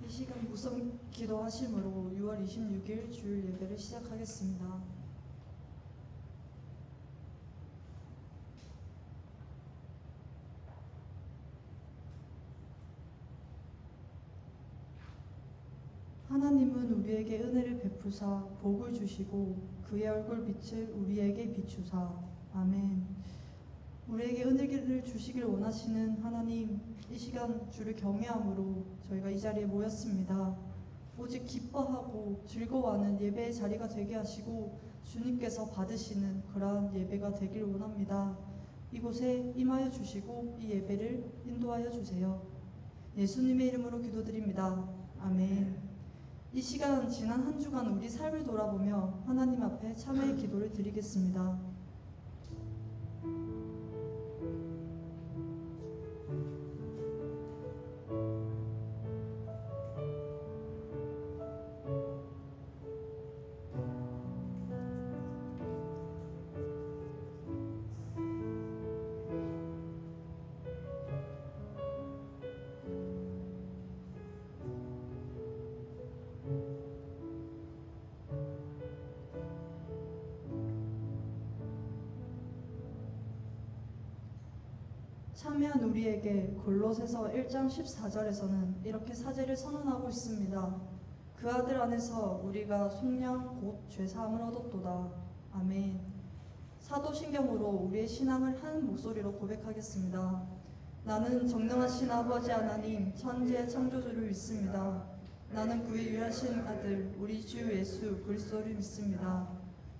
이 시간 무성 기도하심으로 6월 26일 주일 예배를 시작하겠습니다. 하나님은 우리에게 은혜를 베푸사 복을 주시고 그의 얼굴 빛을 우리에게 비추사. 아멘. 우리에게 은혜를 주시길 원하시는 하나님, 이 시간 주를 경외함으로 저희가 이 자리에 모였습니다. 오직 기뻐하고 즐거워하는 예배의 자리가 되게 하시고 주님께서 받으시는 그러한 예배가 되길 원합니다. 이곳에 임하여 주시고 이 예배를 인도하여 주세요. 예수님의 이름으로 기도드립니다. 아멘. 이 시간 지난 한 주간 우리 삶을 돌아보며 하나님 앞에 참회의 기도를 드리겠습니다. 참여한 우리에게 골로새서 1장 14절에서는 이렇게 사제를 선언하고 있습니다. 그 아들 안에서 우리가 속량 곧 죄사함을 얻었도다. 아멘. 사도신경으로 우리의 신앙을 한 목소리로 고백하겠습니다. 나는 전능하신 아버지 하나님 천지의 창조주를 믿습니다. 나는 그의 유일하신 아들 우리 주 예수 그리스도를 믿습니다.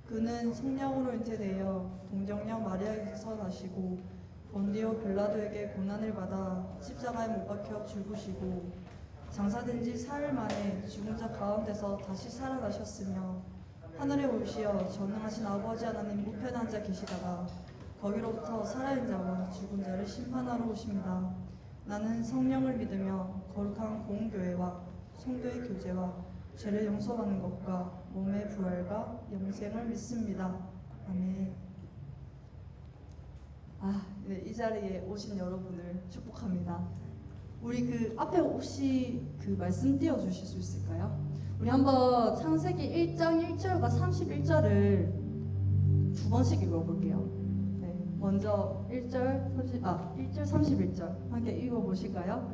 그는 성령으로 잉태되어 동정녀 마리아에게서 나시고 본디오 빌라도에게 고난을 받아 십자가에 못 박혀 죽으시고 장사된 지 사흘 만에 죽은 자 가운데서 다시 살아나셨으며 하늘에 오시어 전능하신 아버지 하나님 우편에 앉아 계시다가 거기로부터 살아있는 자와 죽은 자를 심판하러 오십니다. 나는 성령을 믿으며 거룩한 공교회와 성도의 교제와 죄를 용서받는 것과 몸의 부활과 영생을 믿습니다. 아멘. 네, 이 자리에 오신 여러분을 축복합니다. 우리 그 앞에 혹시 그 말씀 띄워주실 수 있을까요? 우리 한번 창세기 1장 1절과 31절을 두 번씩 읽어볼게요. 네, 먼저 1절 31절 함께 읽어보실까요?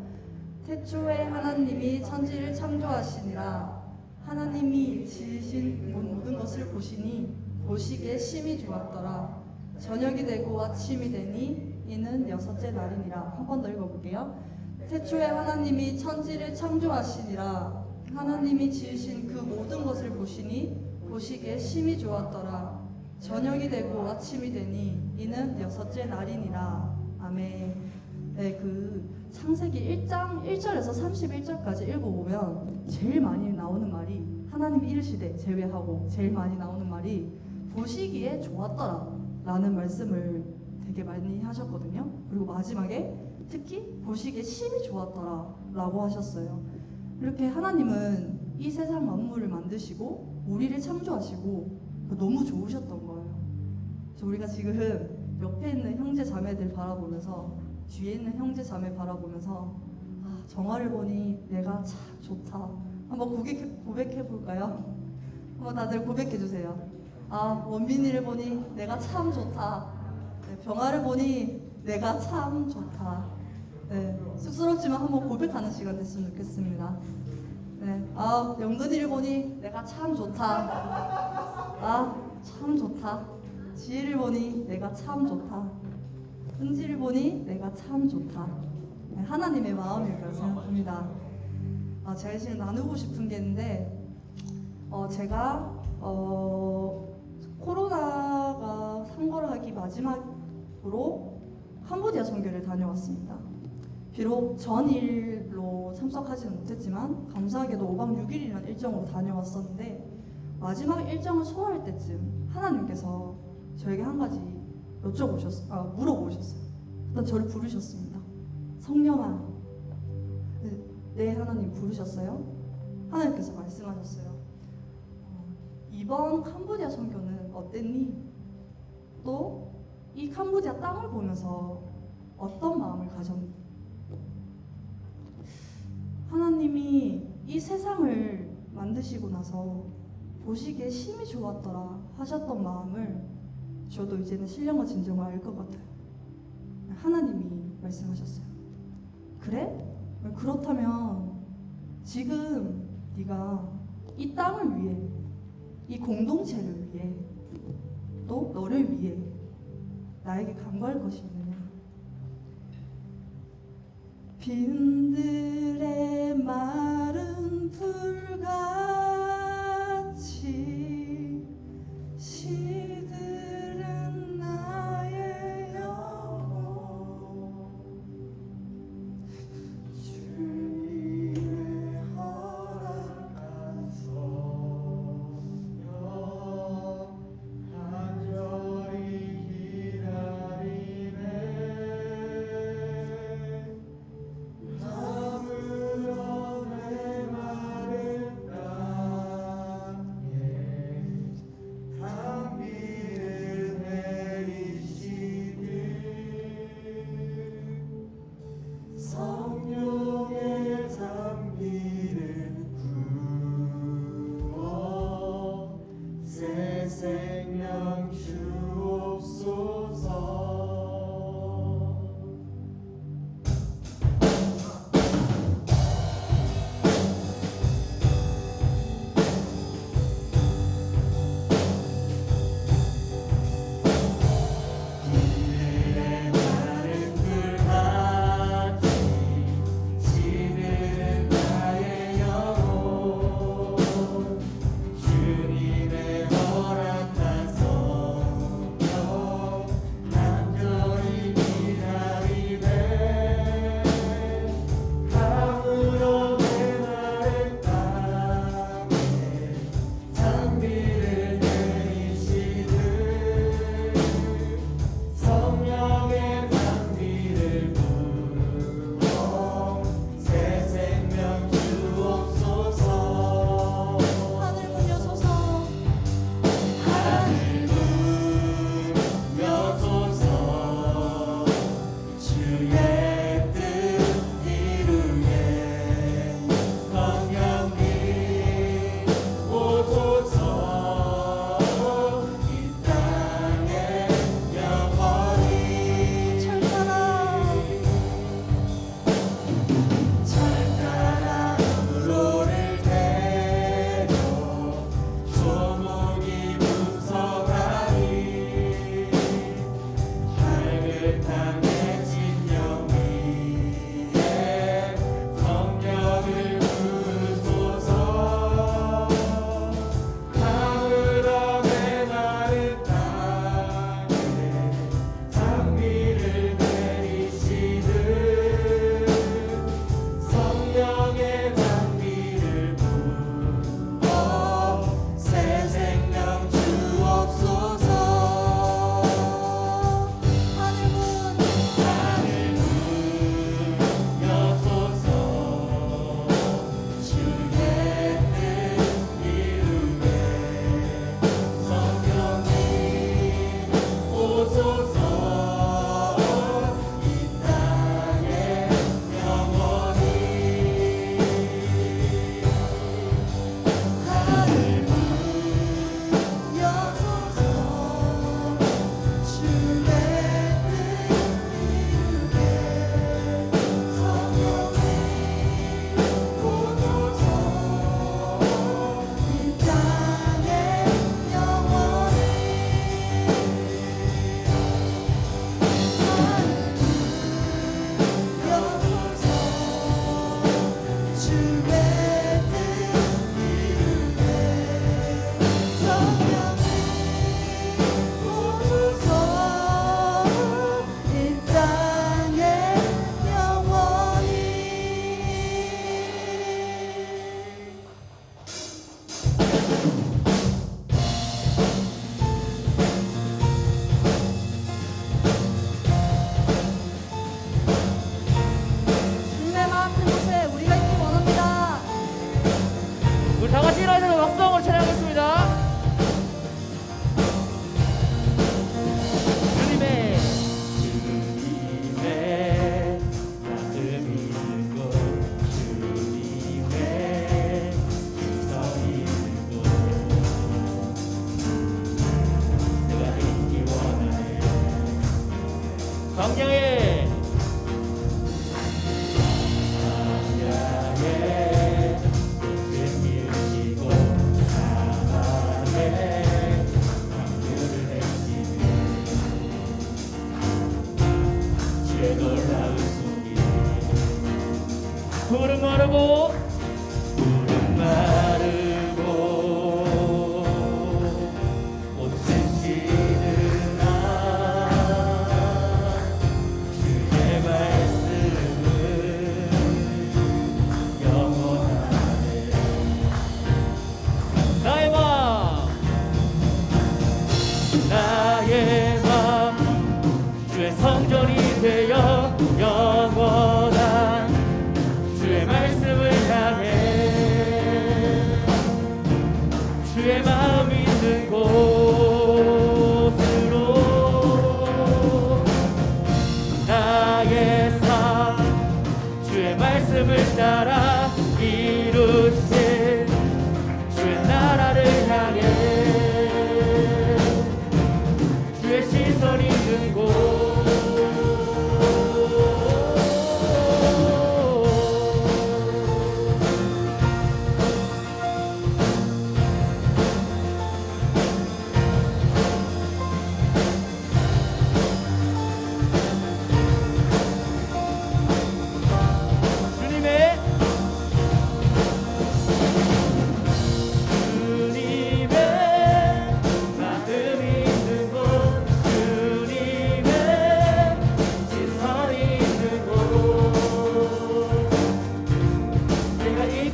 태초에 하나님이 천지를 창조하시니라. 하나님이 지으신 모든 것을 보시니 보시기에 심히 좋았더라. 저녁이 되고 아침이 되니 이는 여섯째 날이니라. 한 번 더 읽어볼게요. 태초에 하나님이 천지를 창조하시니라. 하나님이 지으신 그 모든 것을 보시니 보시기에 심히 좋았더라. 저녁이 되고 아침이 되니 이는 여섯째 날이니라. 아멘. 네, 그 창세기 1장 1절에서 31절까지 읽어보면 제일 많이 나오는 말이 하나님이 이르시되 제외하고 제일 많이 나오는 말이 보시기에 좋았더라 라는 말씀을 되게 많이 하셨거든요. 그리고 마지막에 특히 보시기에 심히 좋았더라 라고 하셨어요. 이렇게 하나님은 이 세상 만물을 만드시고 우리를 창조하시고 너무 좋으셨던 거예요. 그래서 우리가 지금 옆에 있는 형제 자매들 바라보면서 뒤에 있는 형제 자매 바라보면서 정화를 보니 내가 참 좋다. 한번 고백해 볼까요? 한번 다들 고백해 주세요. 원빈이를 보니 내가 참 좋다. 네, 병아를 보니 내가 참 좋다. 네, 쑥스럽지만 한번 고백하는 시간 됐으면 좋겠습니다. 네, 영근이를 보니 내가 참 좋다. 참 좋다. 지혜를 보니 내가 참 좋다. 은지를 보니 내가 참 좋다. 네, 하나님의 마음일까 생각합니다. 제가 지금 나누고 싶은 게 있는데 제가 코로나가 상거하기 마지막으로 캄보디아 선교를 다녀왔습니다. 비록 전일로 참석하지는 못했지만 감사하게도 5박 6일이라는 일정으로 다녀왔었는데 마지막 일정을 소화할 때쯤 하나님께서 저에게 한 가지 물어보셨어요. 일단 저를 부르셨습니다. 성령아. 네, 하나님 부르셨어요. 하나님께서 말씀하셨어요. 이번 캄보디아 선교는 어땠니? 또 이 캄보디아 땅을 보면서 어떤 마음을 가졌니? 하나님이 이 세상을 만드시고 나서 보시기에 심히 좋았더라 하셨던 마음을 저도 이제는 신령과 진정을 알 것 같아요. 하나님이 말씀하셨어요. 그래? 그렇다면 지금 네가 이 땅을 위해, 이 공동체를 위해, 또 너를 위해 나에게 간구할 것이 있느냐? 빈들의 마른 불같이 시들은 나의 영혼 주님의 허락하소서 간절히 기다리네. 나무로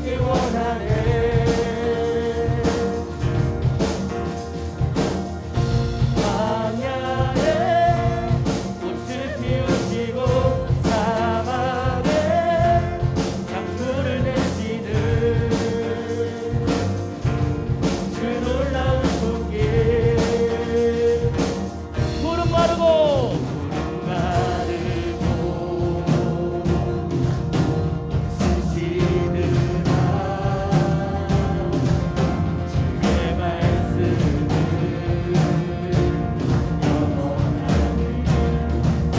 있기 원하네. 광야에 꽃을 피우시고 사막에 강물을 내시는 그 놀라운 손길. 무릎 마르고 쓰시느라 주의 말씀을 영원하게.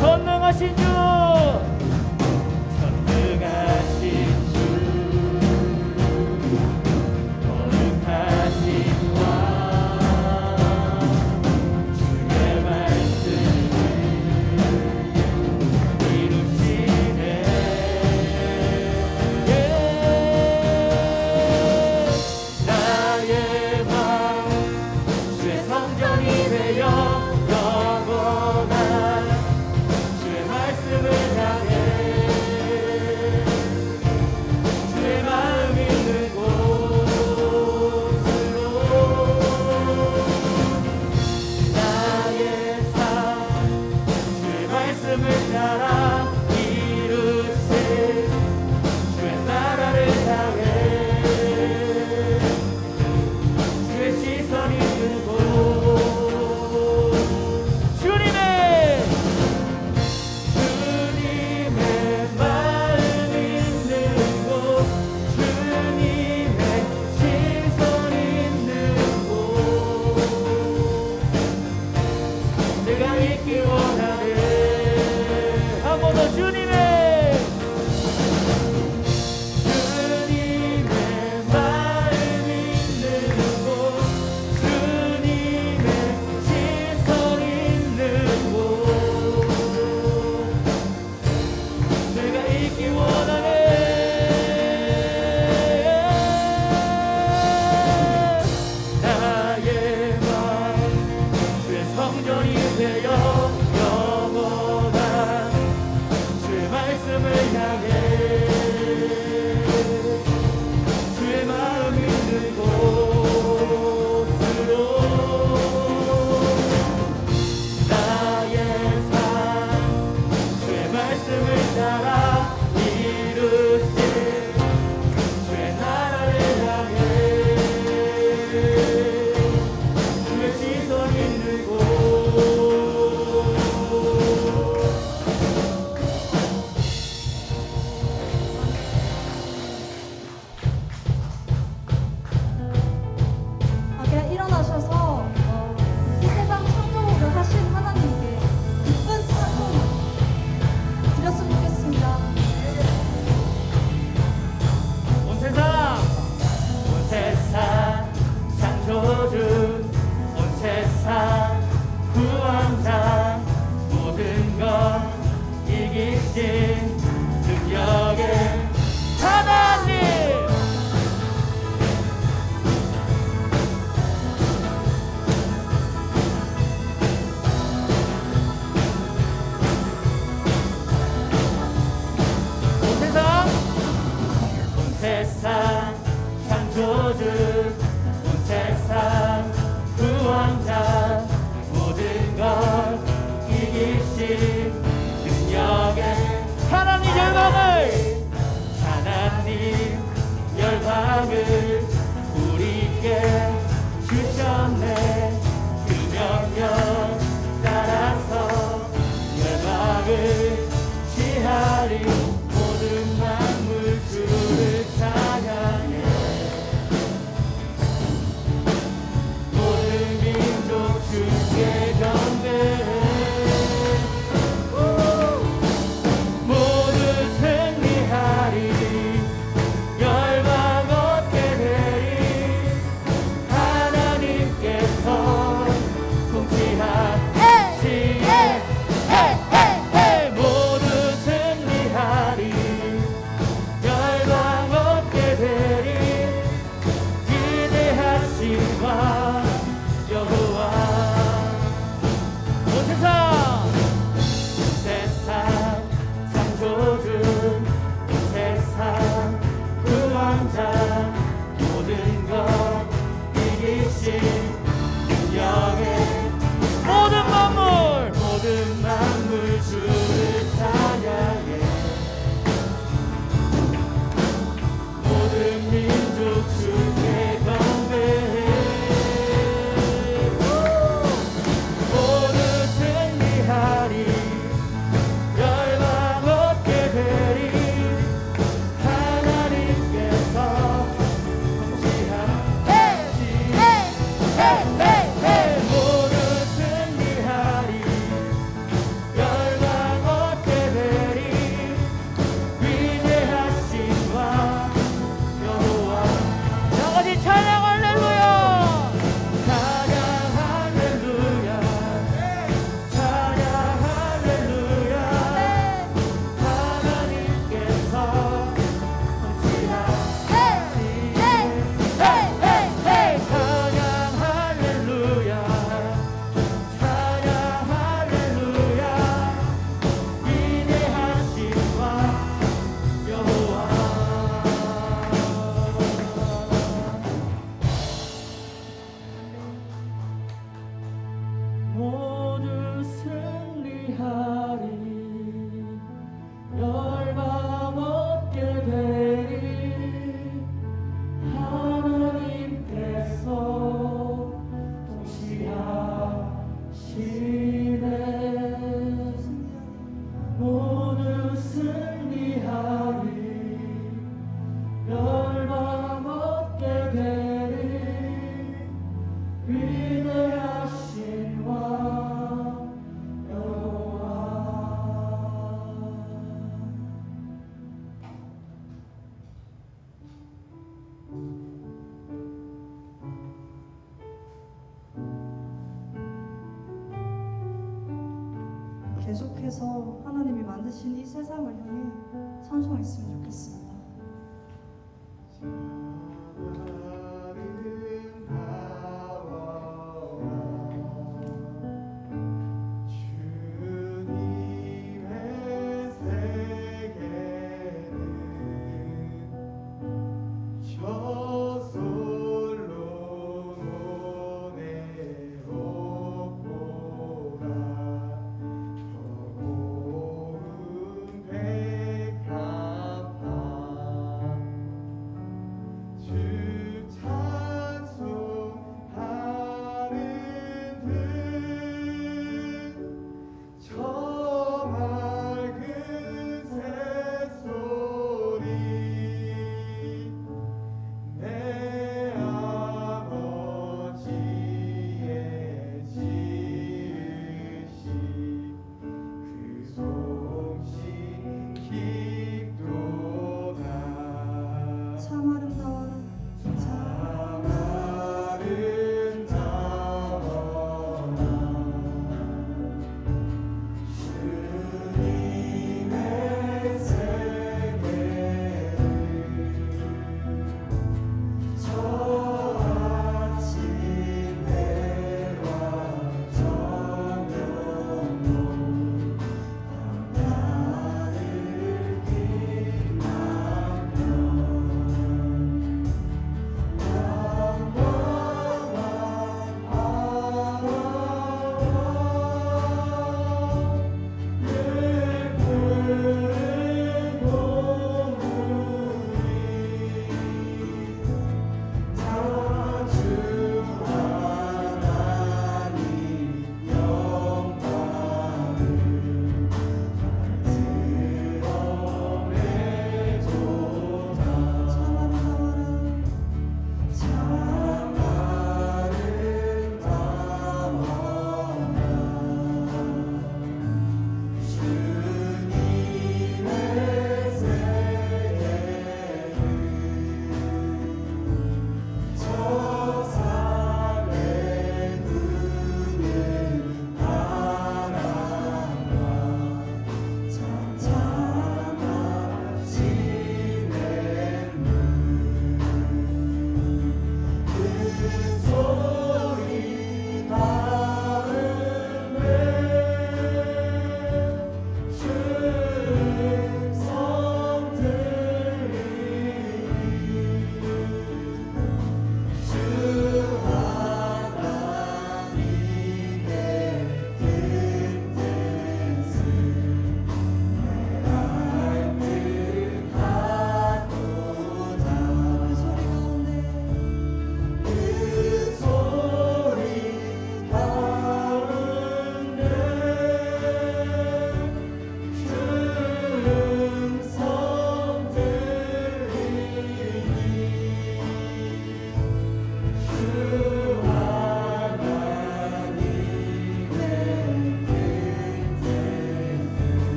전능하신 주, 전능하신 주, 거룩하신 왕, 주의 말씀을 이루시네. 나의 마음 주의 성전이 되어 영원한 주의 말씀을 향해 주의 마음 있는 곳으로 나의 삶 주의 말씀을 따라 이루신 주의 나라를 향해 주의 시선 있는 곳. 주님의 마음 있는 곳, 주님의 시선 있는 곳, 내가 있기 원하네. 한 번 더. 주님의 마음 있는 곳, 주님의 시선 있는 곳, 내가 있기 원하네. 나의 마음 주의 성전이 되어 영원한 주의 말씀을 향해 주의 마음 있는 곳으로 나의 삶 주의 말씀을 따라 이루신 주의 나라를 향해 주의 시선 있는 곳. 그냥 일어나셔서 이 세상 창조를 하신 하나님께 기쁜 찬송 드렸으면 좋겠습니다. 온 세상 창조주, 온 세상 구원자, 모든 것 이기신 능력의 하나님. 온 세상 창조주, 온 세상 구원자, 모든 것 이기신 능력의 하나님 열방을 우리께 주셨네. 그 명령 따라서 열방을 취하리. 모든 만물 주를 찬양해. 계속해서 하나님이 만드신 이 세상을 향해 찬송했으면 좋겠습니다.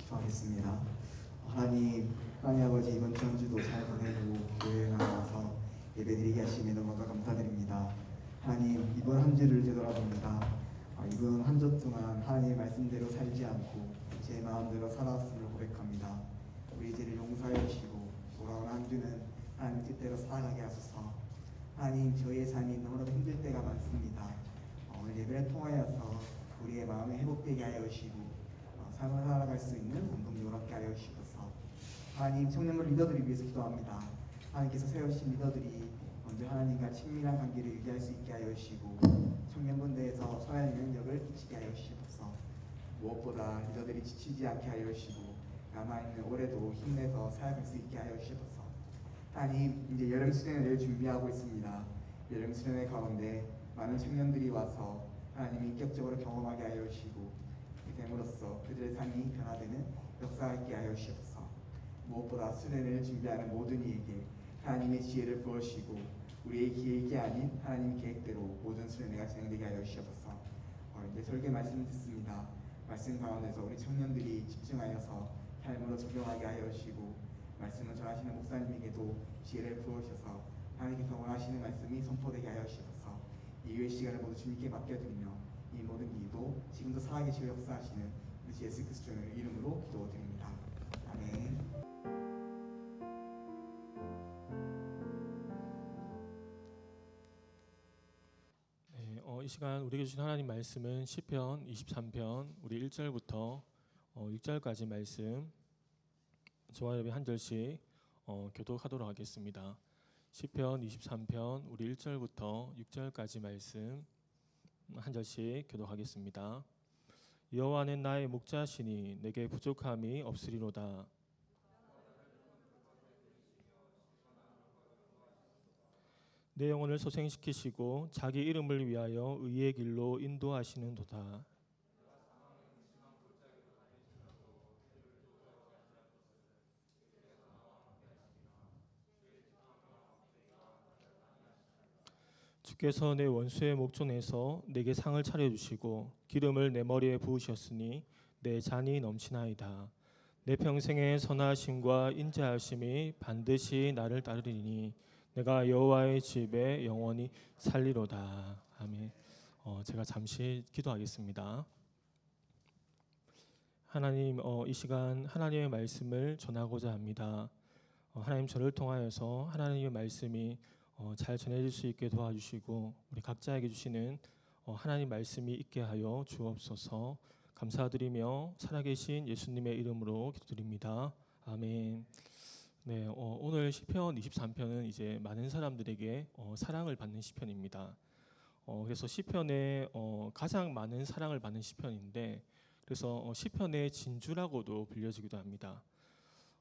기도하겠습니다. 하나님 아버지, 이번 주 한 주도 잘 보내고 교회에 나와서 예배드리게 하심에 너무나 감사드립니다. 하나님, 이번 한 주를 되돌아봅니다. 이번 한 주 동안 하나님의 말씀대로 살지 않고 제 마음대로 살아왔음을 고백합니다. 우리 죄를 용서해 주시고 돌아온 한 주는 하나님 뜻대로 살아가게 하소서. 하나님, 저희의 삶이 너무나도 힘들 때가 많습니다. 오늘 예배를 통하여서 우리의 마음이 회복되게 하여 주시고 삶을 살아갈 수 있는 운동력을 얻게 하여 주시옵소서. 하나님, 청년부 리더들을 위해서 기도합니다. 하나님께서 세우신 리더들이 먼저 하나님과 친밀한 관계를 유지할 수 있게 하여 주시고 청년분들에서 선한 영향력을 끼치게 하여 주시옵소서. 무엇보다 리더들이 지치지 않게 하여 주시고 남아있는 올해도 힘내서 살아갈 수 있게 하여 주시옵소서. 하나님, 이제 여름 수련회를 준비하고 있습니다. 여름 수련회 가운데 많은 청년들이 와서 하나님이 인격적으로 경험하게 하여 주시고 됨으로써 그들의 삶이 변화되는 역사가 있게 하여 주시옵소서. 무엇보다 수련회를 준비하는 모든 이에게 하나님의 지혜를 부어주시고 우리의 계획이 아닌 하나님 계획대로 모든 수련회가 진행되게 하여 주시옵소서. 이제 설교 말씀 듣습니다. 말씀 가운데서 우리 청년들이 집중하여서 삶으로 적용하게 하여 주시고 말씀을 전하시는 목사님에게도 지혜를 부어주셔서 하나님께서 원하시는 말씀이 선포되게 하여 주시옵소서. 이후의 시간을 모두 주님께 맡겨드리며 이 모든 기도 지금도 살아계시고 역사하시는 우리 예수 그리스도의 이름으로 기도드립니다. 아멘. 네, 이 시간 우리에게 주신 하나님 말씀은 시편 23편 우리 1절부터 6절까지 말씀 저와 여러분 한 절씩 교독하도록 하겠습니다. 시편 23편 우리 1절부터 6절까지 말씀 한 절씩 교독하겠습니다. 여호와는 나의 목자시니 내게 부족함이 없으리로다. 내 영혼을 소생시키시고 자기 이름을 위하여 의의 길로 인도하시는도다. 주께서 내 원수의 목전에서 내게 상을 차려주시고 기름을 내 머리에 부으셨으니 내 잔이 넘치나이다. 내 평생의 선하심과 인자하심이 반드시 나를 따르리니 내가 여호와의 집에 영원히 살리로다. 아멘. 제가 잠시 기도하겠습니다. 하나님, 이 시간 하나님의 말씀을 전하고자 합니다. 하나님, 저를 통하여서 하나님의 말씀이 잘 전해질 수 있게 도와주시고 우리 각자에게 주시는 하나님 말씀이 있게 하여 주옵소서. 감사드리며 살아계신 예수님의 이름으로 기도드립니다. 아멘. 네, 오늘 시편 23편은 이제 많은 사람들에게 사랑을 받는 시편입니다. 그래서 시편에 가장 많은 사랑을 받는 시편인데, 그래서 시편의 진주라고도 불려지기도 합니다.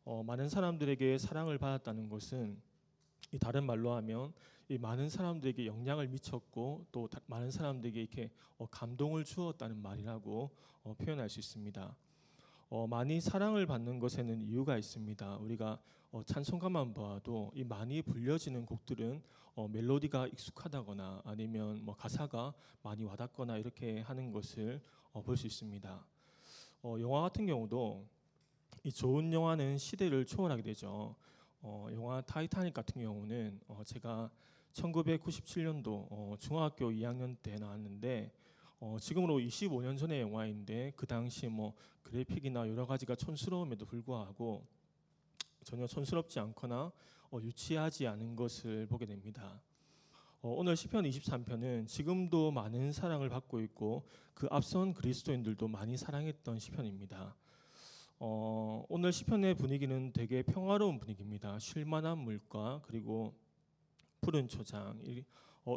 많은 사람들에게 사랑을 받았다는 것은 이 다른 말로 하면 이 많은 사람들에게 영향을 미쳤고 또 많은 사람들에게 이렇게 감동을 주었다는 말이라고 표현할 수 있습니다. 많이 사랑을 받는 것에는 이유가 있습니다. 우리가 찬송가만 봐도 이 많이 불려지는 곡들은 멜로디가 익숙하다거나 아니면 가사가 많이 와닿거나 이렇게 하는 것을 볼 수 있습니다. 영화 같은 경우도 이 좋은 영화는 시대를 초월하게 되죠. 영화 타이타닉 같은 경우는 제가 1997년도 중학교 2학년 때 나왔는데 지금으로 25년 전의 영화인데 그 당시 그래픽이나 여러 가지가 촌스러움에도 불구하고 전혀 촌스럽지 않거나 유치하지 않은 것을 보게 됩니다. 오늘 시편 23편은 지금도 많은 사랑을 받고 있고 그 앞선 그리스도인들도 많이 사랑했던 시편입니다. 오늘 시편의 분위기는 되게 평화로운 분위기입니다. 쉴만한 물가 그리고 푸른 초장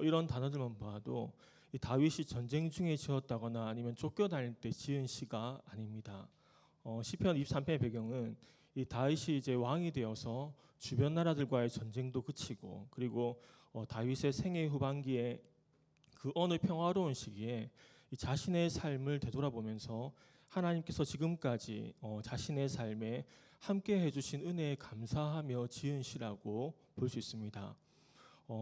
이런 단어들만 봐도 이 다윗이 전쟁 중에 지었다거나 아니면 쫓겨다닐 때 지은 시가 아닙니다. 시편 23편의 배경은 이 다윗이 이제 왕이 되어서 주변 나라들과의 전쟁도 그치고 그리고 다윗의 생애 후반기에 그 어느 평화로운 시기에 이 자신의 삶을 되돌아보면서 하나님께서 지금까지 자신의 삶에 함께 해주신 은혜에 감사하며 지은 시라고 볼 수 있습니다.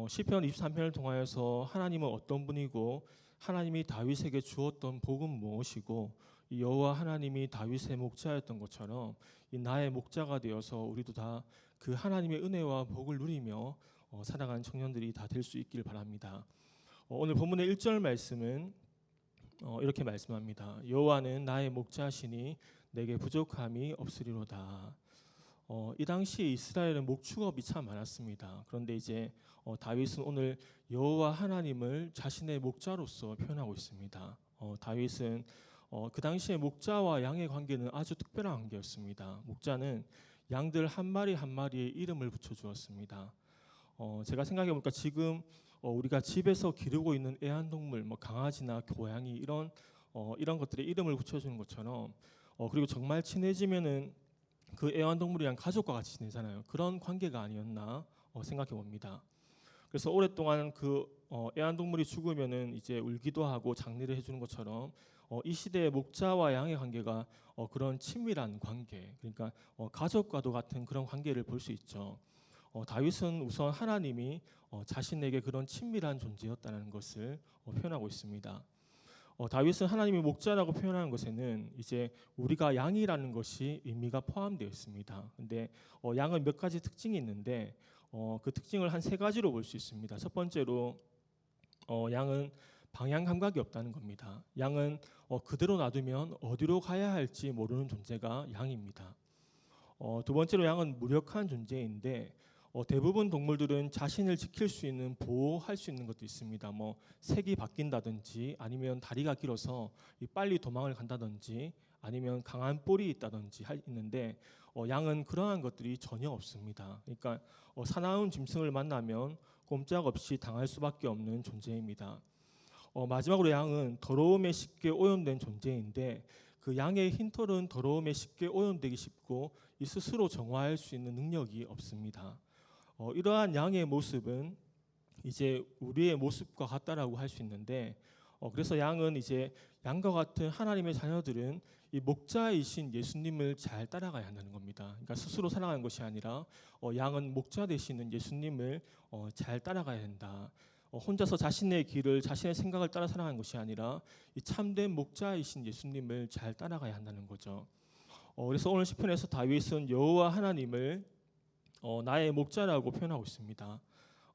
시편 23편을 통하여서 하나님은 어떤 분이고 하나님이 다윗에게 주었던 복은 무엇이고 이 여호와 하나님이 다윗의 목자였던 것처럼 이 나의 목자가 되어서 우리도 다 그 하나님의 은혜와 복을 누리며 살아가는 청년들이 다 될 수 있기를 바랍니다. 오늘 본문의 1절 말씀은 이렇게 말씀합니다. 여호와는 나의 목자시니 내게 부족함이 없으리로다. 이 당시 이스라엘은 목축업이 참 많았습니다. 그런데 이제 다윗은 오늘 여호와 하나님을 자신의 목자로서 표현하고 있습니다. 다윗은 그 당시에 목자와 양의 관계는 아주 특별한 관계였습니다. 목자는 양들 한 마리 한 마리에 이름을 붙여 주었습니다. 제가 생각해 보니까 지금 우리가 집에서 기르고 있는 애완동물, 뭐 강아지나 고양이 이런 것들의 이름을 붙여주는 것처럼 그리고 정말 친해지면은 그 애완동물이랑 가족과 같이 지내잖아요. 그런 관계가 아니었나 생각해 봅니다. 그래서 오랫동안 그 애완동물이 죽으면은 이제 울기도 하고 장례를 해주는 것처럼 이 시대의 목자와 양의 관계가 그런 친밀한 관계, 그러니까 가족과도 같은 그런 관계를 볼 수 있죠. 다윗은 우선 하나님이 자신에게 그런 친밀한 존재였다는 것을 표현하고 있습니다. 다윗은 하나님이 목자라고 표현하는 것에는 이제 우리가 양이라는 것이 의미가 포함되어 있습니다. 근데 양은 몇 가지 특징이 있는데 그 특징을 한 3가지로 볼 수 있습니다. 첫 번째로 양은 방향 감각이 없다는 겁니다. 양은 그대로 놔두면 어디로 가야 할지 모르는 존재가 양입니다. 두 번째로 양은 무력한 존재인데 대부분 동물들은 자신을 지킬 수 있는, 보호할 수 있는 것도 있습니다. 뭐 색이 바뀐다든지 아니면 다리가 길어서 빨리 도망을 간다든지 아니면 강한 뿔이 있다든지 있는데 양은 그러한 것들이 전혀 없습니다. 그러니까 사나운 짐승을 만나면 꼼짝없이 당할 수밖에 없는 존재입니다. 마지막으로 양은 더러움에 쉽게 오염된 존재인데 그 양의 흰털은 더러움에 쉽게 오염되기 쉽고 이 스스로 정화할 수 있는 능력이 없습니다. 이러한 양의 모습은 이제 우리의 모습과 같다라고 할 수 있는데 그래서 양은 이제 양과 같은 하나님의 자녀들은 이 목자이신 예수님을 잘 따라가야 한다는 겁니다. 그러니까 스스로 살아가는 것이 아니라 양은 목자 되시는 예수님을 잘 따라가야 된다. 혼자서 자신의 길을, 자신의 생각을 따라 살아가는 것이 아니라 이 참된 목자이신 예수님을 잘 따라가야 한다는 거죠. 그래서 오늘 시편에서 다윗은 여호와 하나님을 나의 목자라고 표현하고 있습니다.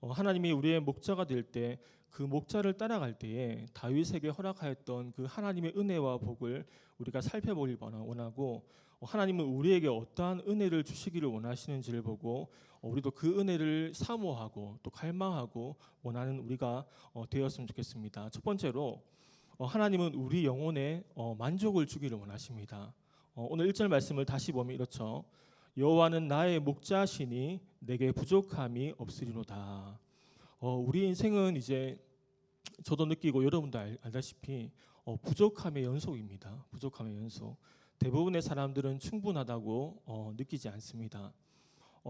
하나님이 우리의 목자가 될 때 그 목자를 따라갈 때에 다윗에게 허락하였던 그 하나님의 은혜와 복을 우리가 살펴보길 원하고 하나님은 우리에게 어떠한 은혜를 주시기를 원하시는지를 보고 우리도 그 은혜를 사모하고 또 갈망하고 원하는 우리가 되었으면 좋겠습니다. 첫 번째로 하나님은 우리 영혼에 만족을 주기를 원하십니다. 오늘 1절 말씀을 다시 보면 이렇죠. 여호와는 나의 목자시니 내게 부족함이 없으리로다. 우리 인생은 이제 저도 느끼고 여러분도 알다시피 부족함의 연속입니다. 부족함의 연속. 대부분의 사람들은 충분하다고 느끼지 않습니다.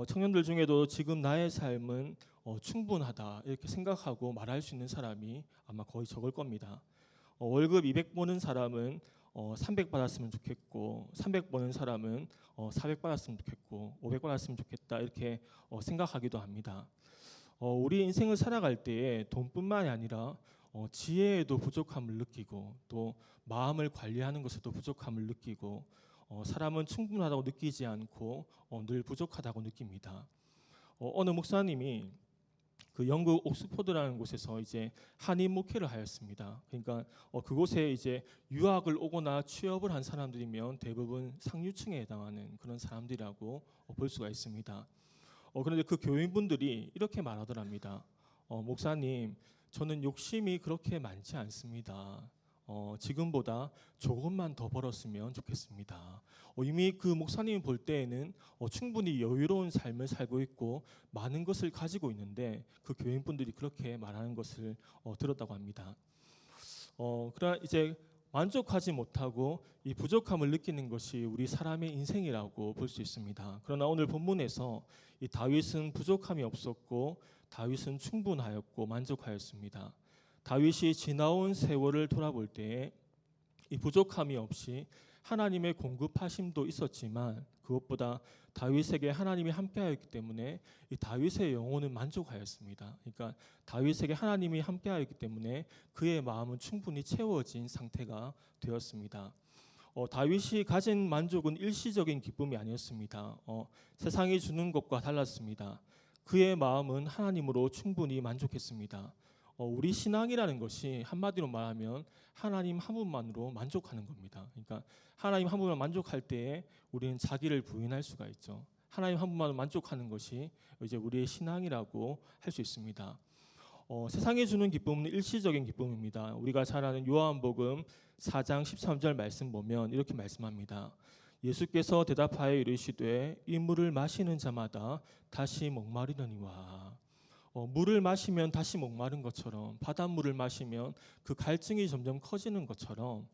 청년들 중에도 지금 나의 삶은 충분하다 이렇게 생각하고 말할 수 있는 사람이 아마 거의 적을 겁니다. 월급 200 버는 사람은 300 받았으면 좋겠고 300 버는 사람은 400 받았으면 좋겠고 500 받았으면 좋겠다 이렇게 생각하기도 합니다. 우리 인생을 살아갈 때에 돈뿐만이 아니라 지혜에도 부족함을 느끼고 또 마음을 관리하는 것에도 부족함을 느끼고 사람은 충분하다고 느끼지 않고 늘 부족하다고 느낍니다. 어느 목사님이 그 영국 옥스퍼드라는 곳에서 이제 한인 목회를 하였습니다. 그러니까 그곳에 이제 유학을 오거나 취업을 한 사람들이면 대부분 상류층에 해당하는 그런 사람들이라고 볼 수가 있습니다. 그런데 그 교인분들이 이렇게 말하더랍니다. 목사님, 저는 욕심이 그렇게 많지 않습니다. 지금보다 조금만 더 벌었으면 좋겠습니다. 이미 그 목사님이 볼 때에는 충분히 여유로운 삶을 살고 있고 많은 것을 가지고 있는데 그 교인분들이 그렇게 말하는 것을 들었다고 합니다. 그러나 이제 만족하지 못하고 이 부족함을 느끼는 것이 우리 사람의 인생이라고 볼 수 있습니다. 그러나 오늘 본문에서 이 다윗은 부족함이 없었고 다윗은 충분하였고 만족하였습니다. 다윗이 지나온 세월을 돌아볼 때에 이 부족함이 없이 하나님의 공급하심도 있었지만 그것보다 다윗에게 하나님이 함께하였기 때문에 이 다윗의 영혼은 만족하였습니다. 그러니까 다윗에게 하나님이 함께하였기 때문에 그의 마음은 충분히 채워진 상태가 되었습니다. 다윗이 가진 만족은 일시적인 기쁨이 아니었습니다. 세상이 주는 것과 달랐습니다. 그의 마음은 하나님으로 충분히 만족했습니다. 우리 신앙이라는 것이 한마디로 말하면 하나님 한 분만으로 만족하는 겁니다. 그러니까 하나님 한 분만 만족할 때에 우리는 자기를 부인할 수가 있죠. 하나님 한 분만으로 만족하는 것이 이제 우리의 신앙이라고 할 수 있습니다. 세상이 주는 기쁨은 일시적인 기쁨입니다. 우리가 잘 아는 요한복음 4장 13절 말씀 보면 이렇게 말씀합니다. 예수께서 대답하여 이르시되 이 물을 마시는 자마다 다시 목마르느니와. 물을 마시면 다시 목마른 것처럼, 바닷물을 마시면 그 갈증이 점점 커지는 것처럼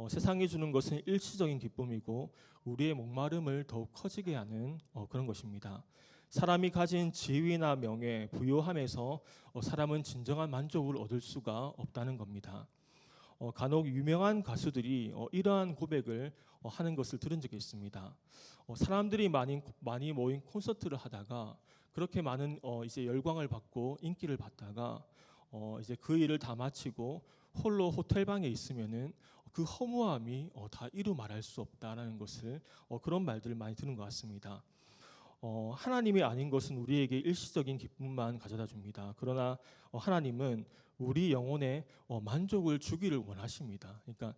세상이 주는 것은 일시적인 기쁨이고 우리의 목마름을 더욱 커지게 하는 그런 것입니다. 사람이 가진 지위나 명예, 부요함에서 사람은 진정한 만족을 얻을 수가 없다는 겁니다. 간혹 유명한 가수들이 이러한 고백을 하는 것을 들은 적이 있습니다. 사람들이 많이 모인 콘서트를 하다가 그렇게 많은 이제 열광을 받고 인기를 받다가 이제 그 일을 다 마치고 홀로 호텔방에 있으면은 그 허무함이 다 이루 말할 수 없다라는 것을 그런 말들을 많이 듣는 것 같습니다. 하나님이 아닌 것은 우리에게 일시적인 기쁨만 가져다 줍니다. 그러나 하나님은 우리 영혼에 만족을 주기를 원하십니다. 그러니까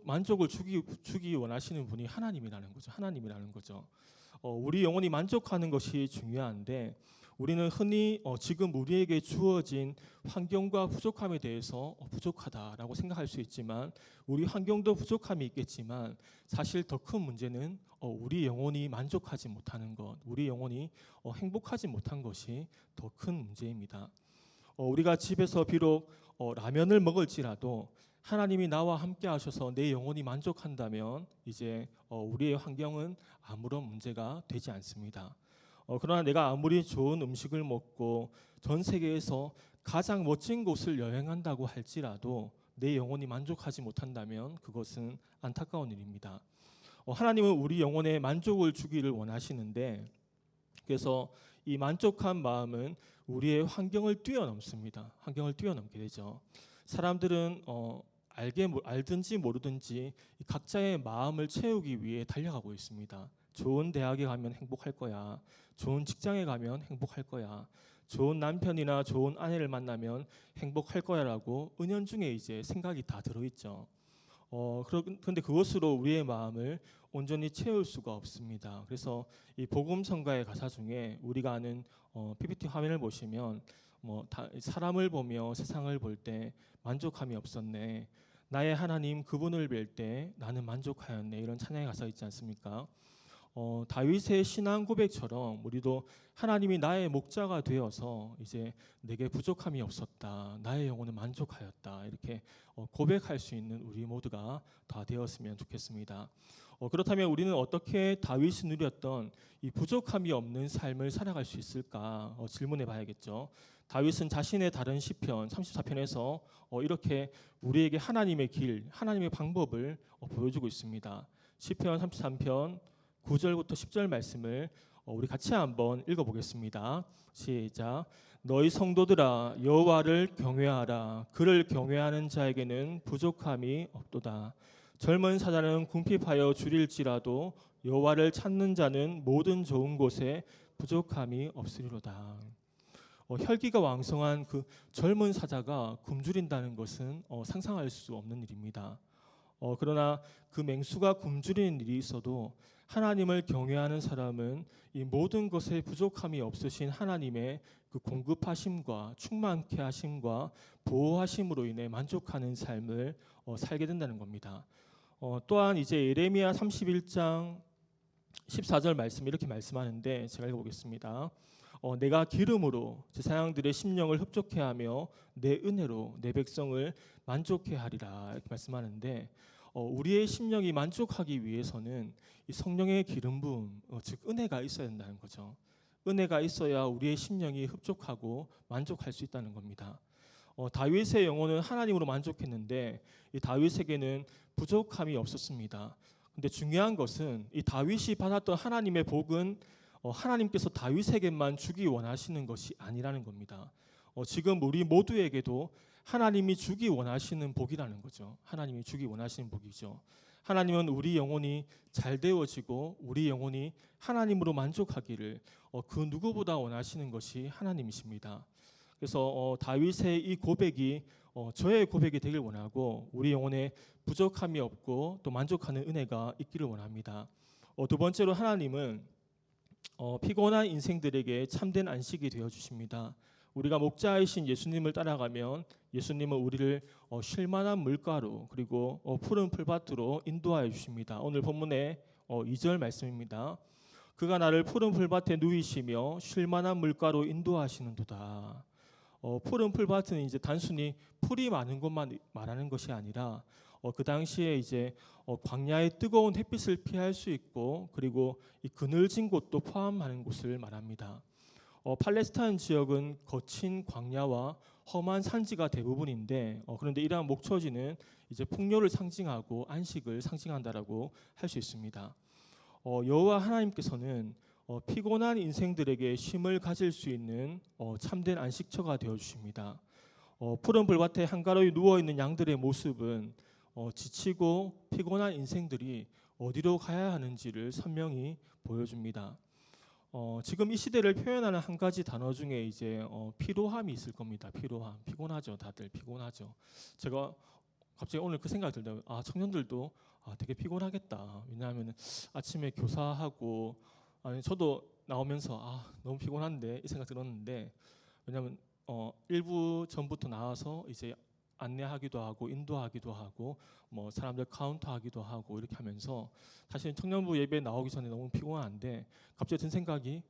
만족을 주기 원하시는 분이 하나님이라는 거죠. 하나님이라는 거죠. 우리 영혼이 만족하는 것이 중요한데 우리는 흔히 지금 우리에게 주어진 환경과 부족함에 대해서 부족하다라고 생각할 수 있지만 우리 환경도 부족함이 있겠지만 사실 더 큰 문제는 우리 영혼이 만족하지 못하는 것, 우리 영혼이 행복하지 못한 것이 더 큰 문제입니다. 우리가 집에서 비록 라면을 먹을지라도 하나님이 나와 함께 하셔서 내 영혼이 만족한다면 이제 우리의 환경은 아무런 문제가 되지 않습니다. 그러나 내가 아무리 좋은 음식을 먹고 전 세계에서 가장 멋진 곳을 여행한다고 할지라도 내 영혼이 만족하지 못한다면 그것은 안타까운 일입니다. 하나님은 우리 영혼에 만족을 주기를 원하시는데 그래서 이 만족한 마음은 우리의 환경을 뛰어넘습니다. 환경을 뛰어넘게 되죠. 사람들은 알든지 모르든지 각자의 마음을 채우기 위해 달려가고 있습니다. 좋은 대학에 가면 행복할 거야. 좋은 직장에 가면 행복할 거야. 좋은 남편이나 좋은 아내를 만나면 행복할 거야라고 은연중에 이제 생각이 다 들어있죠. 그런데 그것으로 우리의 마음을 온전히 채울 수가 없습니다. 그래서 이 복음성가의 가사 중에 우리가 아는 PPT 화면을 보시면 사람을 보며 세상을 볼 때 만족함이 없었네. 나의 하나님 그분을 뵐 때 나는 만족하였네. 이런 찬양의 가사가 있지 않습니까? 다윗의 신앙 고백처럼 우리도 하나님이 나의 목자가 되어서 이제 내게 부족함이 없었다. 나의 영혼은 만족하였다. 이렇게 고백할 수 있는 우리 모두가 다 되었으면 좋겠습니다. 그렇다면 우리는 어떻게 다윗이 누렸던 이 부족함이 없는 삶을 살아갈 수 있을까 질문해 봐야겠죠. 다윗은 자신의 다른 시편 34편에서 이렇게 우리에게 하나님의 길, 하나님의 방법을 보여주고 있습니다. 시편 33편 9절부터 10절 말씀을 우리 같이 한번 읽어보겠습니다. 시작. 너희 성도들아 여호와를 경외하라. 그를 경외하는 자에게는 부족함이 없도다. 젊은 사자는 궁핍하여 줄일지라도 여호와를 찾는 자는 모든 좋은 곳에 부족함이 없으리로다. 혈기가 왕성한 그 젊은 사자가 굶주린다는 것은 상상할 수 없는 일입니다. 그러나 그 맹수가 굶주리는 일이 있어도 하나님을 경외하는 사람은 이 모든 것에 부족함이 없으신 하나님의 그 공급하심과 충만케 하심과 보호하심으로 인해 만족하는 삶을 살게 된다는 겁니다. 또한 이제 예레미야 31장 14절 말씀 이렇게 말씀하는데 제가 읽어보겠습니다. 내가 기름으로 제사장들의 심령을 흡족해 하며 내 은혜로 내 백성을 만족해 하리라 이렇게 말씀하는데 우리의 심령이 만족하기 위해서는 이 성령의 기름 부음 즉 은혜가 있어야 된다는 거죠. 은혜가 있어야 우리의 심령이 흡족하고 만족할 수 있다는 겁니다. 다윗의 영혼은 하나님으로 만족했는데 이 다윗에게는 부족함이 없었습니다. 근데 중요한 것은 이 다윗이 받았던 하나님의 복은 하나님께서 다윗에게만 주기 원하시는 것이 아니라는 겁니다. 지금 우리 모두에게도 하나님이 주기 원하시는 복이라는 거죠. 하나님이 주기 원하시는 복이죠. 하나님은 우리 영혼이 잘 되어지고 우리 영혼이 하나님으로 만족하기를 그 누구보다 원하시는 것이 하나님이십니다. 그래서 다윗의 이 고백이 저의 고백이 되길 원하고 우리 영혼에 부족함이 없고 또 만족하는 은혜가 있기를 원합니다. 두 번째로 하나님은 피곤한 인생들에게 참된 안식이 되어 주십니다. 우리가 목자이신 예수님을 따라가면 예수님은 우리를 쉴만한 물가로 그리고 푸른 풀밭으로 인도하여 주십니다. 오늘 본문의 2절 말씀입니다. 그가 나를 푸른 풀밭에 누이시며 쉴만한 물가로 인도하시는도다. 푸른 풀밭은 이제 단순히 풀이 많은 곳만 말하는 것이 아니라 그 당시에 이제 광야의 뜨거운 햇빛을 피할 수 있고 그리고 이 그늘진 곳도 포함하는 곳을 말합니다. 팔레스타인 지역은 거친 광야와 험한 산지가 대부분인데 그런데 이러한 목초지는 이제 풍요를 상징하고 안식을 상징한다라고 할 수 있습니다. 여호와 하나님께서는 피곤한 인생들에게 쉼을 가질 수 있는 참된 안식처가 되어 주십니다. 푸른 불밭에 한가로이 누워 있는 양들의 모습은 지치고 피곤한 인생들이 어디로 가야 하는지를 선명히 보여줍니다. 지금 이 시대를 표현하는 한 가지 단어 중에 이제 피로함이 있을 겁니다. 피로함, 피곤하죠. 다들 피곤하죠. 제가 갑자기 오늘 그 생각이 들더라고요. 청년들도 되게 피곤하겠다. 왜냐하면 아침에 교사하고 저도 나오면서 너무 피곤한데 이 생각 들었는데 왜냐하면 일부 전부터 나와서 이제 안내하기도 하고 인도하기도 하고 뭐 사람들 카운터하기도 하고 이렇게 하면서 사실 청년부 예배 나오기 전에 너무 피곤한데 갑자기 든 생각이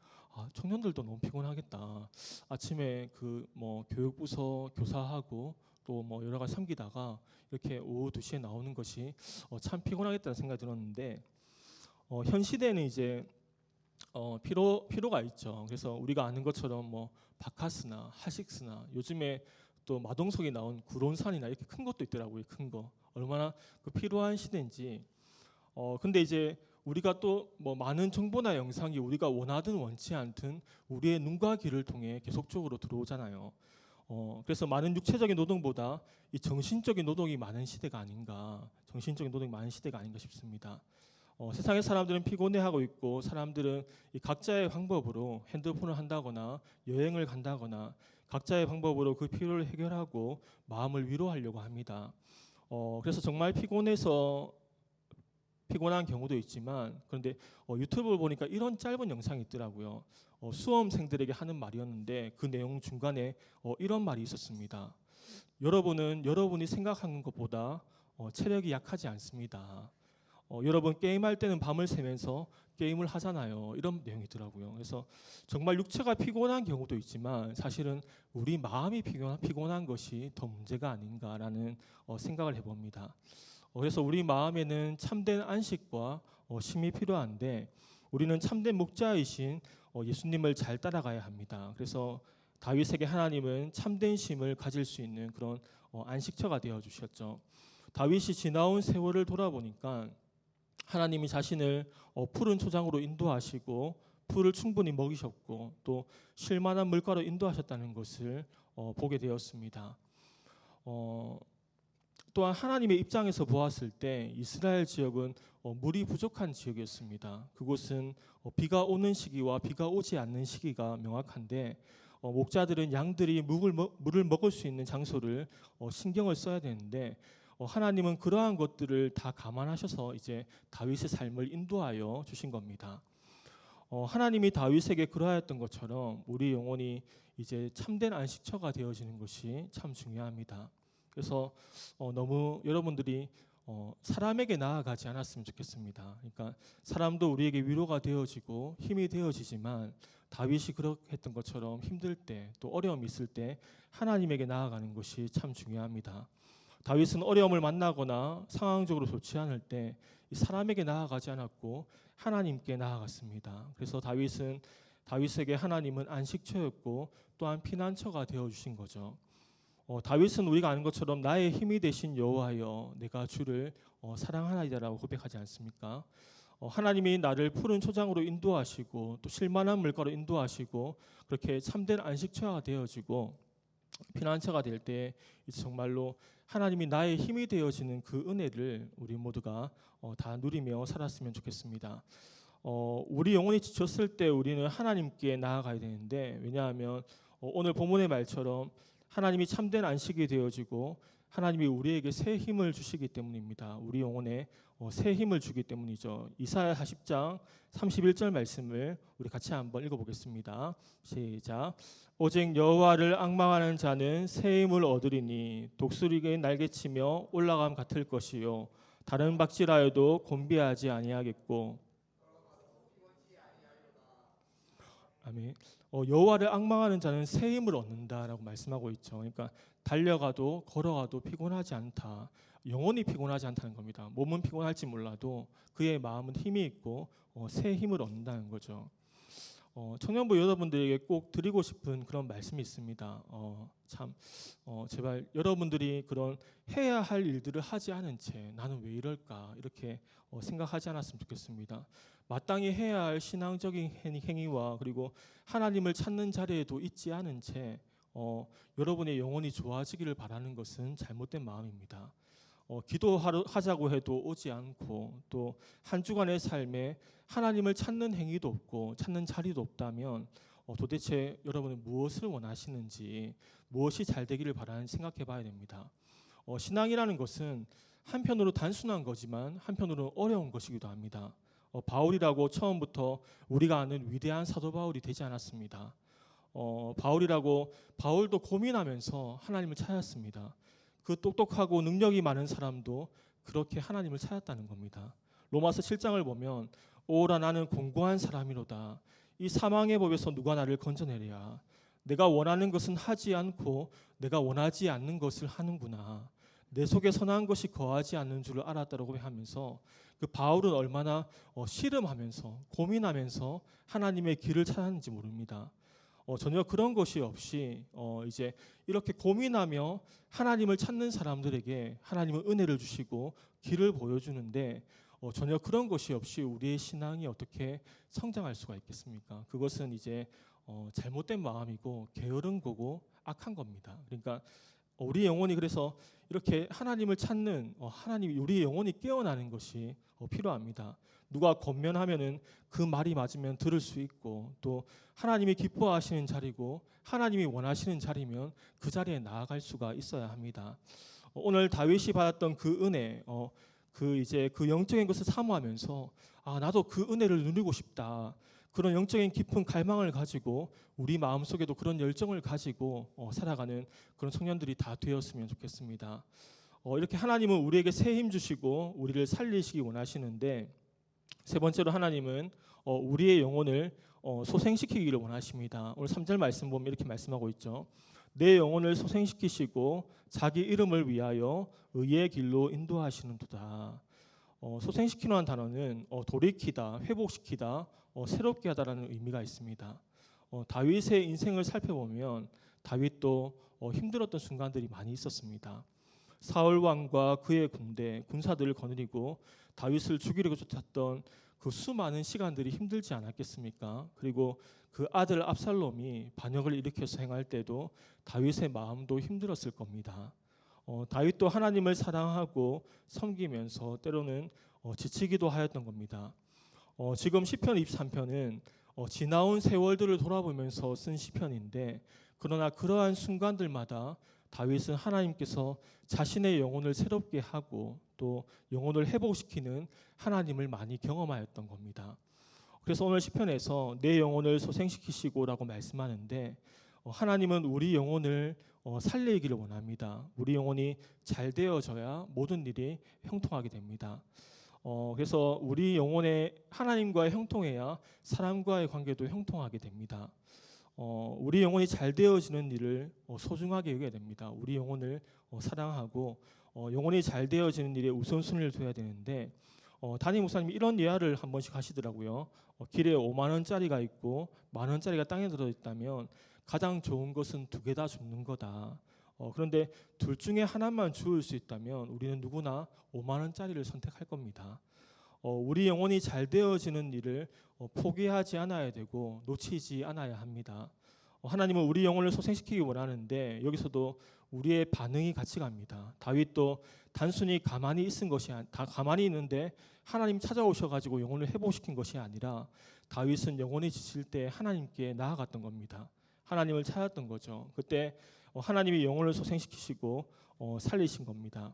청년들도 너무 피곤하겠다. 아침에 그 뭐 교육부서 교사하고 또 뭐 여러 가지 섬기다가 이렇게 오후 2시에 나오는 것이 참 피곤하겠다는 생각이 들었는데 현 시대는 이제 피로가 있죠. 그래서 우리가 아는 것처럼 뭐 바카스나 하식스나 요즘에 또 마동석이 나온 구론산이나 이렇게 큰 것도 있더라고요. 큰 거. 얼마나 그 필요한 시대인지. 근데 이제 우리가 또 뭐 많은 정보나 영상이 우리가 원하든 원치 않든 우리의 눈과 귀를 통해 계속적으로 들어오잖아요. 그래서 많은 육체적인 노동보다 이 정신적인 노동이 많은 시대가 아닌가. 정신적인 노동이 많은 시대가 아닌가 싶습니다. 세상의 사람들은 피곤해하고 있고 사람들은 이 각자의 방법으로 핸드폰을 한다거나 여행을 간다거나 각자의 방법으로 그 피로를 해결하고 마음을 위로하려고 합니다. 그래서 정말 피곤한 경우도 있지만 그런데 유튜브를 보니까 이런 짧은 영상이 있더라고요. 수험생들에게 하는 말이었는데 그 내용 중간에 이런 말이 있었습니다. 여러분은 여러분이 생각하는 것보다 체력이 약하지 않습니다. 여러분 게임할 때는 밤을 새면서 게임을 하잖아요. 이런 내용이 있더라고요. 그래서 정말 육체가 피곤한 경우도 있지만 사실은 우리 마음이 피곤한 것이 더 문제가 아닌가라는 생각을 해봅니다. 그래서 우리 마음에는 참된 안식과 쉼이 필요한데 우리는 참된 목자이신 예수님을 잘 따라가야 합니다. 그래서 다윗에게 하나님은 참된 쉼을 가질 수 있는 그런 안식처가 되어 주셨죠. 다윗이 지나온 세월을 돌아보니까 하나님이 자신을 푸른 초장으로 인도하시고 풀을 충분히 먹이셨고 또 쉴만한 물가로 인도하셨다는 것을 보게 되었습니다. 또한 하나님의 입장에서 보았을 때 이스라엘 지역은 물이 부족한 지역이었습니다. 그곳은 비가 오는 시기와 비가 오지 않는 시기가 명확한데 목자들은 양들이 물을 먹을 수 있는 장소를 신경을 써야 되는데 하나님은 그러한 것들을 다 감안하셔서 이제 다윗의 삶을 인도하여 주신 겁니다. 하나님이 다윗에게 그러하였던 것처럼 우리 영혼이 이제 참된 안식처가 되어지는 것이 참 중요합니다. 그래서 너무 여러분들이 사람에게 나아가지 않았으면 좋겠습니다. 그러니까 사람도 우리에게 위로가 되어지고 힘이 되어지지만 다윗이 그렇게 했던 것처럼 힘들 때 또 어려움이 있을 때 하나님에게 나아가는 것이 참 중요합니다. 다윗은 어려움을 만나거나 상황적으로 좋지 않을 때 사람에게 나아가지 않았고 하나님께 나아갔습니다. 그래서 다윗에게 하나님은 안식처였고 또한 피난처가 되어주신 거죠. 다윗은 우리가 아는 것처럼 나의 힘이 되신 여호와여 내가 주를 사랑하나이다라고 고백하지 않습니까? 하나님이 나를 푸른 초장으로 인도하시고 또 쉴만한 물가로 인도하시고 그렇게 참된 안식처가 되어지고 피난처가 될 때 정말로 하나님이 나의 힘이 되어지는 그 은혜를 우리 모두가 다 누리며 살았으면 좋겠습니다. 우리 영혼이 지쳤을 때 우리는 하나님께 나아가야 되는데, 왜냐하면 오늘 본문의 말처럼 하나님이 참된 안식이 되어지고 하나님이 우리에게 새 힘을 주시기 때문입니다. 우리 영혼에 새 힘을 주기 때문이죠. 이사야 40장 31절 말씀을 우리 같이 한번 읽어보겠습니다. 시작. 오직 여호와를 앙망하는 자는 새 힘을 얻으리니 독수리의 날개치며 올라감 같을 것이요 다른 박질하여도 곤비하지 아니하겠고. 아멘. 여호와를 앙망하는 자는 새 힘을 얻는다라고 말씀하고 있죠. 그러니까 달려가도 걸어가도 피곤하지 않다. 영혼이 피곤하지 않다는 겁니다. 몸은 피곤할지 몰라도 그의 마음은 힘이 있고 새 힘을 얻는다는 거죠. 청년부 여러분들에게 꼭 드리고 싶은 그런 말씀이 있습니다. 제발 여러분들이 그런 해야 할 일들을 하지 않은 채 나는 왜 이럴까 이렇게 생각하지 않았으면 좋겠습니다. 마땅히 해야 할 신앙적인 행위와 그리고 하나님을 찾는 자리에도 있지 않은 채 여러분의 영혼이 좋아지기를 바라는 것은 잘못된 마음입니다. 기도하자고 해도 오지 않고 또 한 주간의 삶에 하나님을 찾는 행위도 없고 찾는 자리도 없다면 도대체 여러분은 무엇을 원하시는지, 무엇이 잘 되기를 바라는지 생각해 봐야 됩니다. 신앙이라는 것은 한편으로 단순한 거지만 한편으로는 어려운 것이기도 합니다. 바울이라고 처음부터 우리가 아는 위대한 사도 바울이 되지 않았습니다. 바울도 고민하면서 하나님을 찾았습니다. 그 똑똑하고 능력이 많은 사람도 그렇게 하나님을 찾았다는 겁니다. 로마서 7장을 보면 오라 나는 공고한 사람이로다. 이 사망의 법에서 누가 나를 건져내랴. 내가 원하는 것은 하지 않고 내가 원하지 않는 것을 하는구나. 내 속에 선한 것이 거하지 않는 줄을 알았다라고 하면서 그 바울은 얼마나 씨름하면서 고민하면서 하나님의 길을 찾았는지 모릅니다. 전혀 그런 것이 없이 이제 이렇게 고민하며 하나님을 찾는 사람들에게 하나님은 은혜를 주시고 길을 보여주는데 전혀 그런 것이 없이 우리의 신앙이 어떻게 성장할 수가 있겠습니까? 그것은 이제 잘못된 마음이고 게으른 거고 악한 겁니다. 그러니까 우리 영혼이 그래서 이렇게 하나님을 찾는 하나님이 우리 영혼이 깨어나는 것이 필요합니다. 누가 권면하면은 그 말이 맞으면 들을 수 있고 또 하나님이 기뻐하시는 자리고 하나님이 원하시는 자리면 그 자리에 나아갈 수가 있어야 합니다. 오늘 다윗이 받았던 그 은혜, 그 영적인 것을 사모하면서 나도 그 은혜를 누리고 싶다. 그런 영적인 깊은 갈망을 가지고 우리 마음 속에도 그런 열정을 가지고 살아가는 그런 청년들이 다 되었으면 좋겠습니다. 이렇게 하나님은 우리에게 새 힘 주시고 우리를 살리시기 원하시는데 세 번째로 하나님은 우리의 영혼을 소생시키기를 원하십니다. 오늘 3절 말씀 보면 이렇게 말씀하고 있죠. 내 영혼을 소생시키시고 자기 이름을 위하여 의의 길로 인도하시는도다. 소생시키는 단어는 돌이키다, 회복시키다, 새롭게 하다라는 의미가 있습니다. 다윗의 인생을 살펴보면 다윗도 힘들었던 순간들이 많이 있었습니다. 사울 왕과 그의 군사들을 거느리고 다윗을 죽이려고 쫓았던 그 수많은 시간들이 힘들지 않았겠습니까? 그리고 그 아들 압살롬이 반역을 일으켜서 행할 때도 다윗의 마음도 힘들었을 겁니다. 다윗도 하나님을 사랑하고 섬기면서 때로는 지치기도 하였던 겁니다. 지금 시편 23편은 지나온 세월들을 돌아보면서 쓴 시편인데 그러나 그러한 순간들마다 다윗은 하나님께서 자신의 영혼을 새롭게 하고 또 영혼을 회복시키는 하나님을 많이 경험하였던 겁니다. 그래서 오늘 시편에서 내 영혼을 소생시키시고라고 말씀하는데 하나님은 우리 영혼을 살리기를 원합니다. 우리 영혼이 잘 되어져야 모든 일이 형통하게 됩니다. 그래서 우리 영혼에 하나님과의 형통해야 사람과의 관계도 형통하게 됩니다. 우리 영혼이 잘 되어지는 일을 소중하게 여겨야 됩니다. 우리 영혼을 사랑하고 영혼이 잘 되어지는 일에 우선순위를 둬야 되는데 담임 목사님이 이런 예화를 한 번씩 하시더라고요. 길에 5만 원짜리가 있고 1만 원짜리가 땅에 들어있다면 가장 좋은 것은 2개 다 줍는 거다. 그런데 둘 중에 하나만 주울 수 있다면 우리는 누구나 5만 원짜리를 선택할 겁니다. 우리 영혼이 잘 되어지는 일을 포기하지 않아야 되고 놓치지 않아야 합니다. 하나님은 우리 영혼을 소생시키기 원하는데 여기서도 우리의 반응이 같이 갑니다. 다윗도 단순히 가만히 있은 것이 다 가만히 있는데 하나님 찾아오셔가지고 영혼을 회복시킨 것이 아니라 다윗은 영혼이 지칠 때 하나님께 나아갔던 겁니다. 하나님을 찾았던 거죠. 그때 하나님이 영혼을 소생시키시고 살리신 겁니다.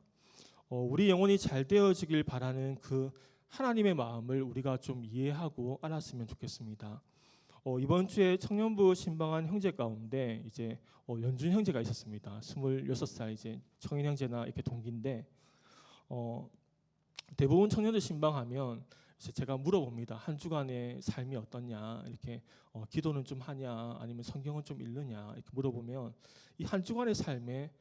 우리 영혼이 잘 되어지길 바라는 그 하나님의 마음을 우리가 좀 이해하고 알았으면 좋겠습니다. 이번 주에 청년부 신방한 형제 가운데 이제 연준 형제가 있었습니다. 26살 이제 청인 형제나 이렇게 동기인데 대부분 청년들 신방하면 이제 제가 물어봅니다. 한 주간의 삶이 어떻냐, 이렇게 기도는 좀 하냐, 아니면 성경은 좀 읽느냐 이렇게 물어보면 이 한 주간의 삶에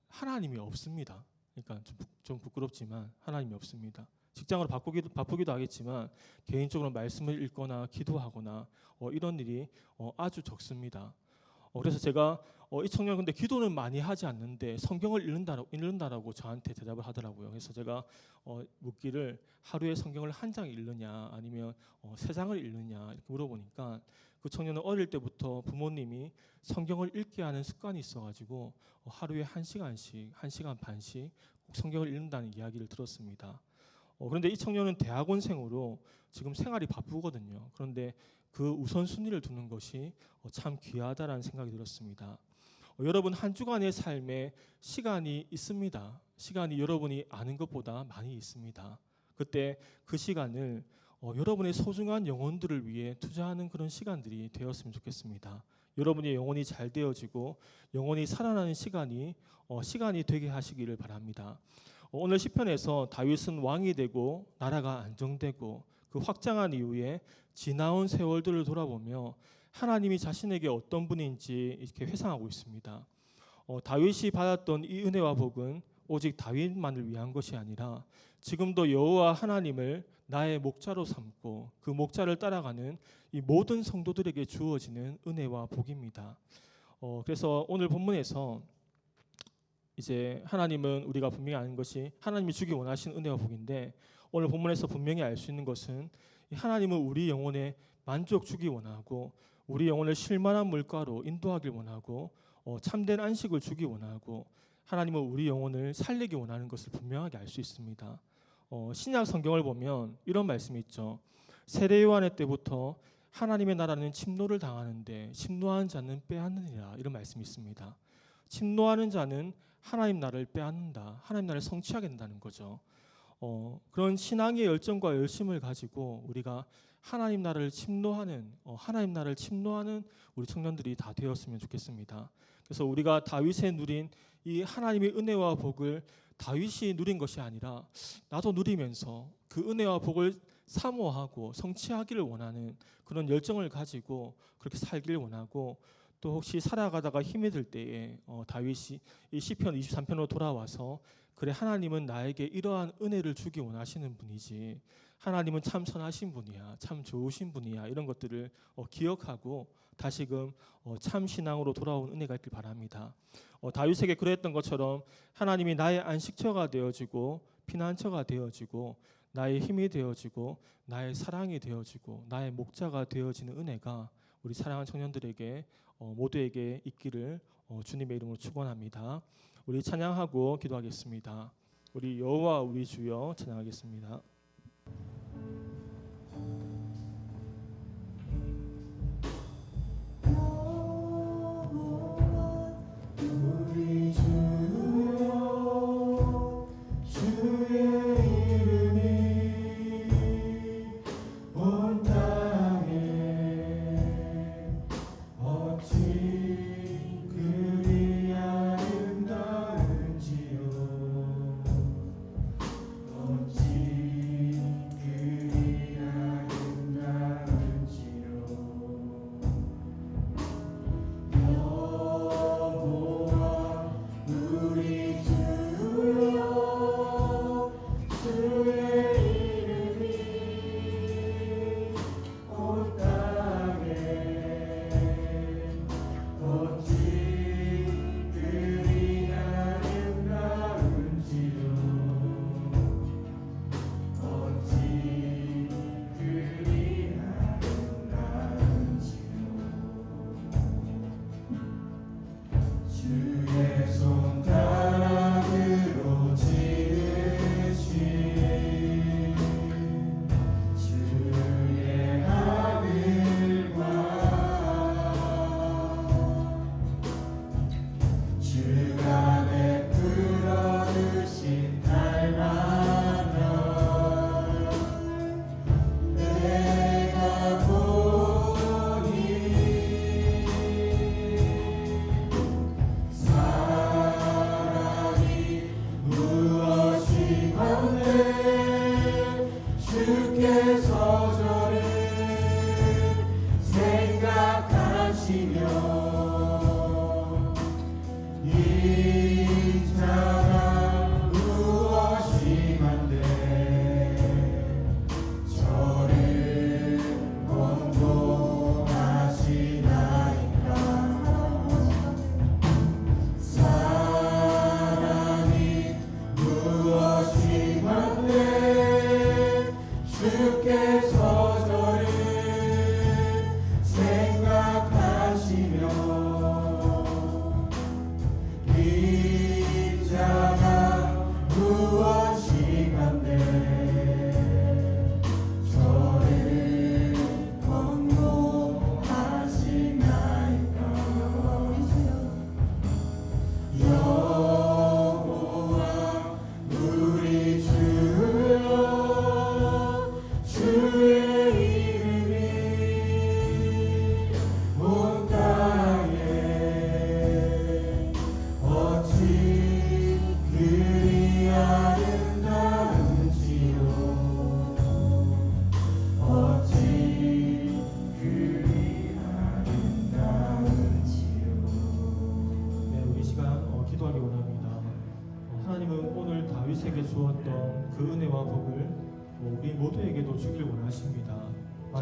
하나님이 없습니다. 그러니까 좀 부끄럽지만 하나님이 없습니다. 직장으로 바쁘기도 하겠지만 개인적으로 말씀을 읽거나 기도하거나 이런 일이 아주 적습니다. 그래서 제가 이 청년 근데 기도는 많이 하지 않는데 성경을 읽는다라고 저한테 대답을 하더라고요. 그래서 제가 묻기를 하루에 성경을 한 장 읽느냐 아니면 3장을 읽느냐 이렇게 물어보니까 그 청년은 어릴 때부터 부모님이 성경을 읽게 하는 습관이 있어가지고 하루에 1시간씩 1시간 반씩 꼭 성경을 읽는다는 이야기를 들었습니다. 그런데 이 청년은 대학원생으로 지금 생활이 바쁘거든요. 그런데 그 우선순위를 두는 것이 참 귀하다라는 생각이 들었습니다. 여러분 한 주간의 삶에 시간이 있습니다. 시간이 여러분이 아는 것보다 많이 있습니다. 그때 그 시간을 여러분의 소중한 영혼들을 위해 투자하는 그런 시간들이 되었으면 좋겠습니다. 여러분의 영혼이 잘 되어지고 영혼이 살아나는 시간이 되게 하시기를 바랍니다. 오늘 시편에서 다윗은 왕이 되고 나라가 안정되고 그 확장한 이후에 지나온 세월들을 돌아보며 하나님이 자신에게 어떤 분인지 이렇게 회상하고 있습니다. 다윗이 받았던 이 은혜와 복은 오직 다윗만을 위한 것이 아니라 지금도 여호와 하나님을 나의 목자로 삼고 그 목자를 따라가는 이 모든 성도들에게 주어지는 은혜와 복입니다. 그래서 오늘 본문에서 이제 하나님은 우리가 분명히 아는 것이 하나님이 주기 원하시는 은혜와 복인데 오늘 본문에서 분명히 알 수 있는 것은 하나님은 우리 영혼에 만족 주기 원하고 우리 영혼을 쉴만한 물가로 인도하길 원하고 참된 안식을 주기 원하고 하나님은 우리 영혼을 살리기 원하는 것을 분명하게 알 수 있습니다. 신약 성경을 보면 이런 말씀이 있죠. 세례 요한의 때부터 하나님의 나라는 침노를 당하는데 침노하는 자는 빼앗느니라 이런 말씀이 있습니다. 침노하는 자는 하나님 나라를 빼앗는다. 하나님 나라를 성취하게 된다는 거죠. 그런 신앙의 열정과 열심을 가지고 우리가 하나님 나라를 침노하는 우리 청년들이 다 되었으면 좋겠습니다. 그래서 우리가 다윗에 누린 이 하나님의 은혜와 복을 다윗이 누린 것이 아니라 나도 누리면서 그 은혜와 복을 사모하고 성취하기를 원하는 그런 열정을 가지고 그렇게 살기를 원하고 또 혹시 살아가다가 힘이 들 때에 다윗이 이 시편 23편으로 돌아와서 그래 하나님은 나에게 이러한 은혜를 주기 원하시는 분이지 하나님은 참 선하신 분이야 참 좋으신 분이야 이런 것들을 기억하고 다시금 참 신앙으로 돌아온 은혜가 있길 바랍니다. 다윗에게 그랬던 것처럼 하나님이 나의 안식처가 되어지고 피난처가 되어지고 나의 힘이 되어지고 나의 사랑이 되어지고 나의 목자가 되어지는 은혜가 우리 사랑하는 청년들에게 모두에게 있기를 주님의 이름으로 축원합니다. 우리 찬양하고 기도하겠습니다. 우리 여호와 우리 주여 찬양하겠습니다. 우리 주여 주의 이름이 온 땅에 어찌 그리 아름다운지요 어찌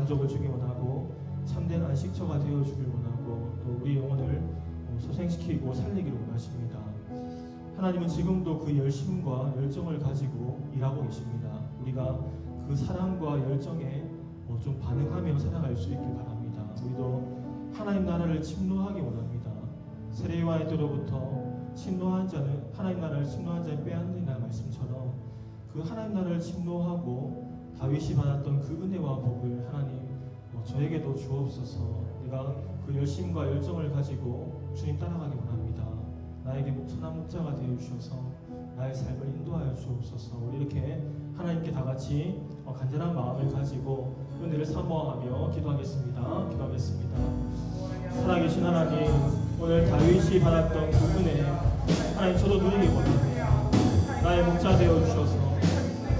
만족을 주기 원하고 참된 안식처가 되어주길 원하고 또 우리 영혼을 소생시키고 살리기를 원하십니다. 하나님은 지금도 그 열심과 열정을 가지고 일하고 계십니다. 우리가 그 사랑과 열정에 좀 반응하며 살아갈 수 있길 바랍니다. 우리도 하나님 나라를 침노하기 원합니다. 세례요한의 때로부터 침노한 자는 하나님 나라를 침노한 자는 빼앗는다 말씀처럼 그 하나님 나라를 침노하고 다윗이 받았던 그 은혜와 복을 하나님 저에게도 주옵소서. 내가 그 열심과 열정을 가지고 주님 따라가기 원합니다. 나에게 선한 목자가 되어 주셔서 나의 삶을 인도하여 주옵소서. 우리 이렇게 하나님께 다 같이 간절한 마음을 가지고 은혜를 사모하며 기도하겠습니다. 기도하겠습니다. 살아계신 하나님, 오늘 다윗이 받았던 그 은혜 하나님 저도 누리기 원합니다. 나의 목자 되어 주셔서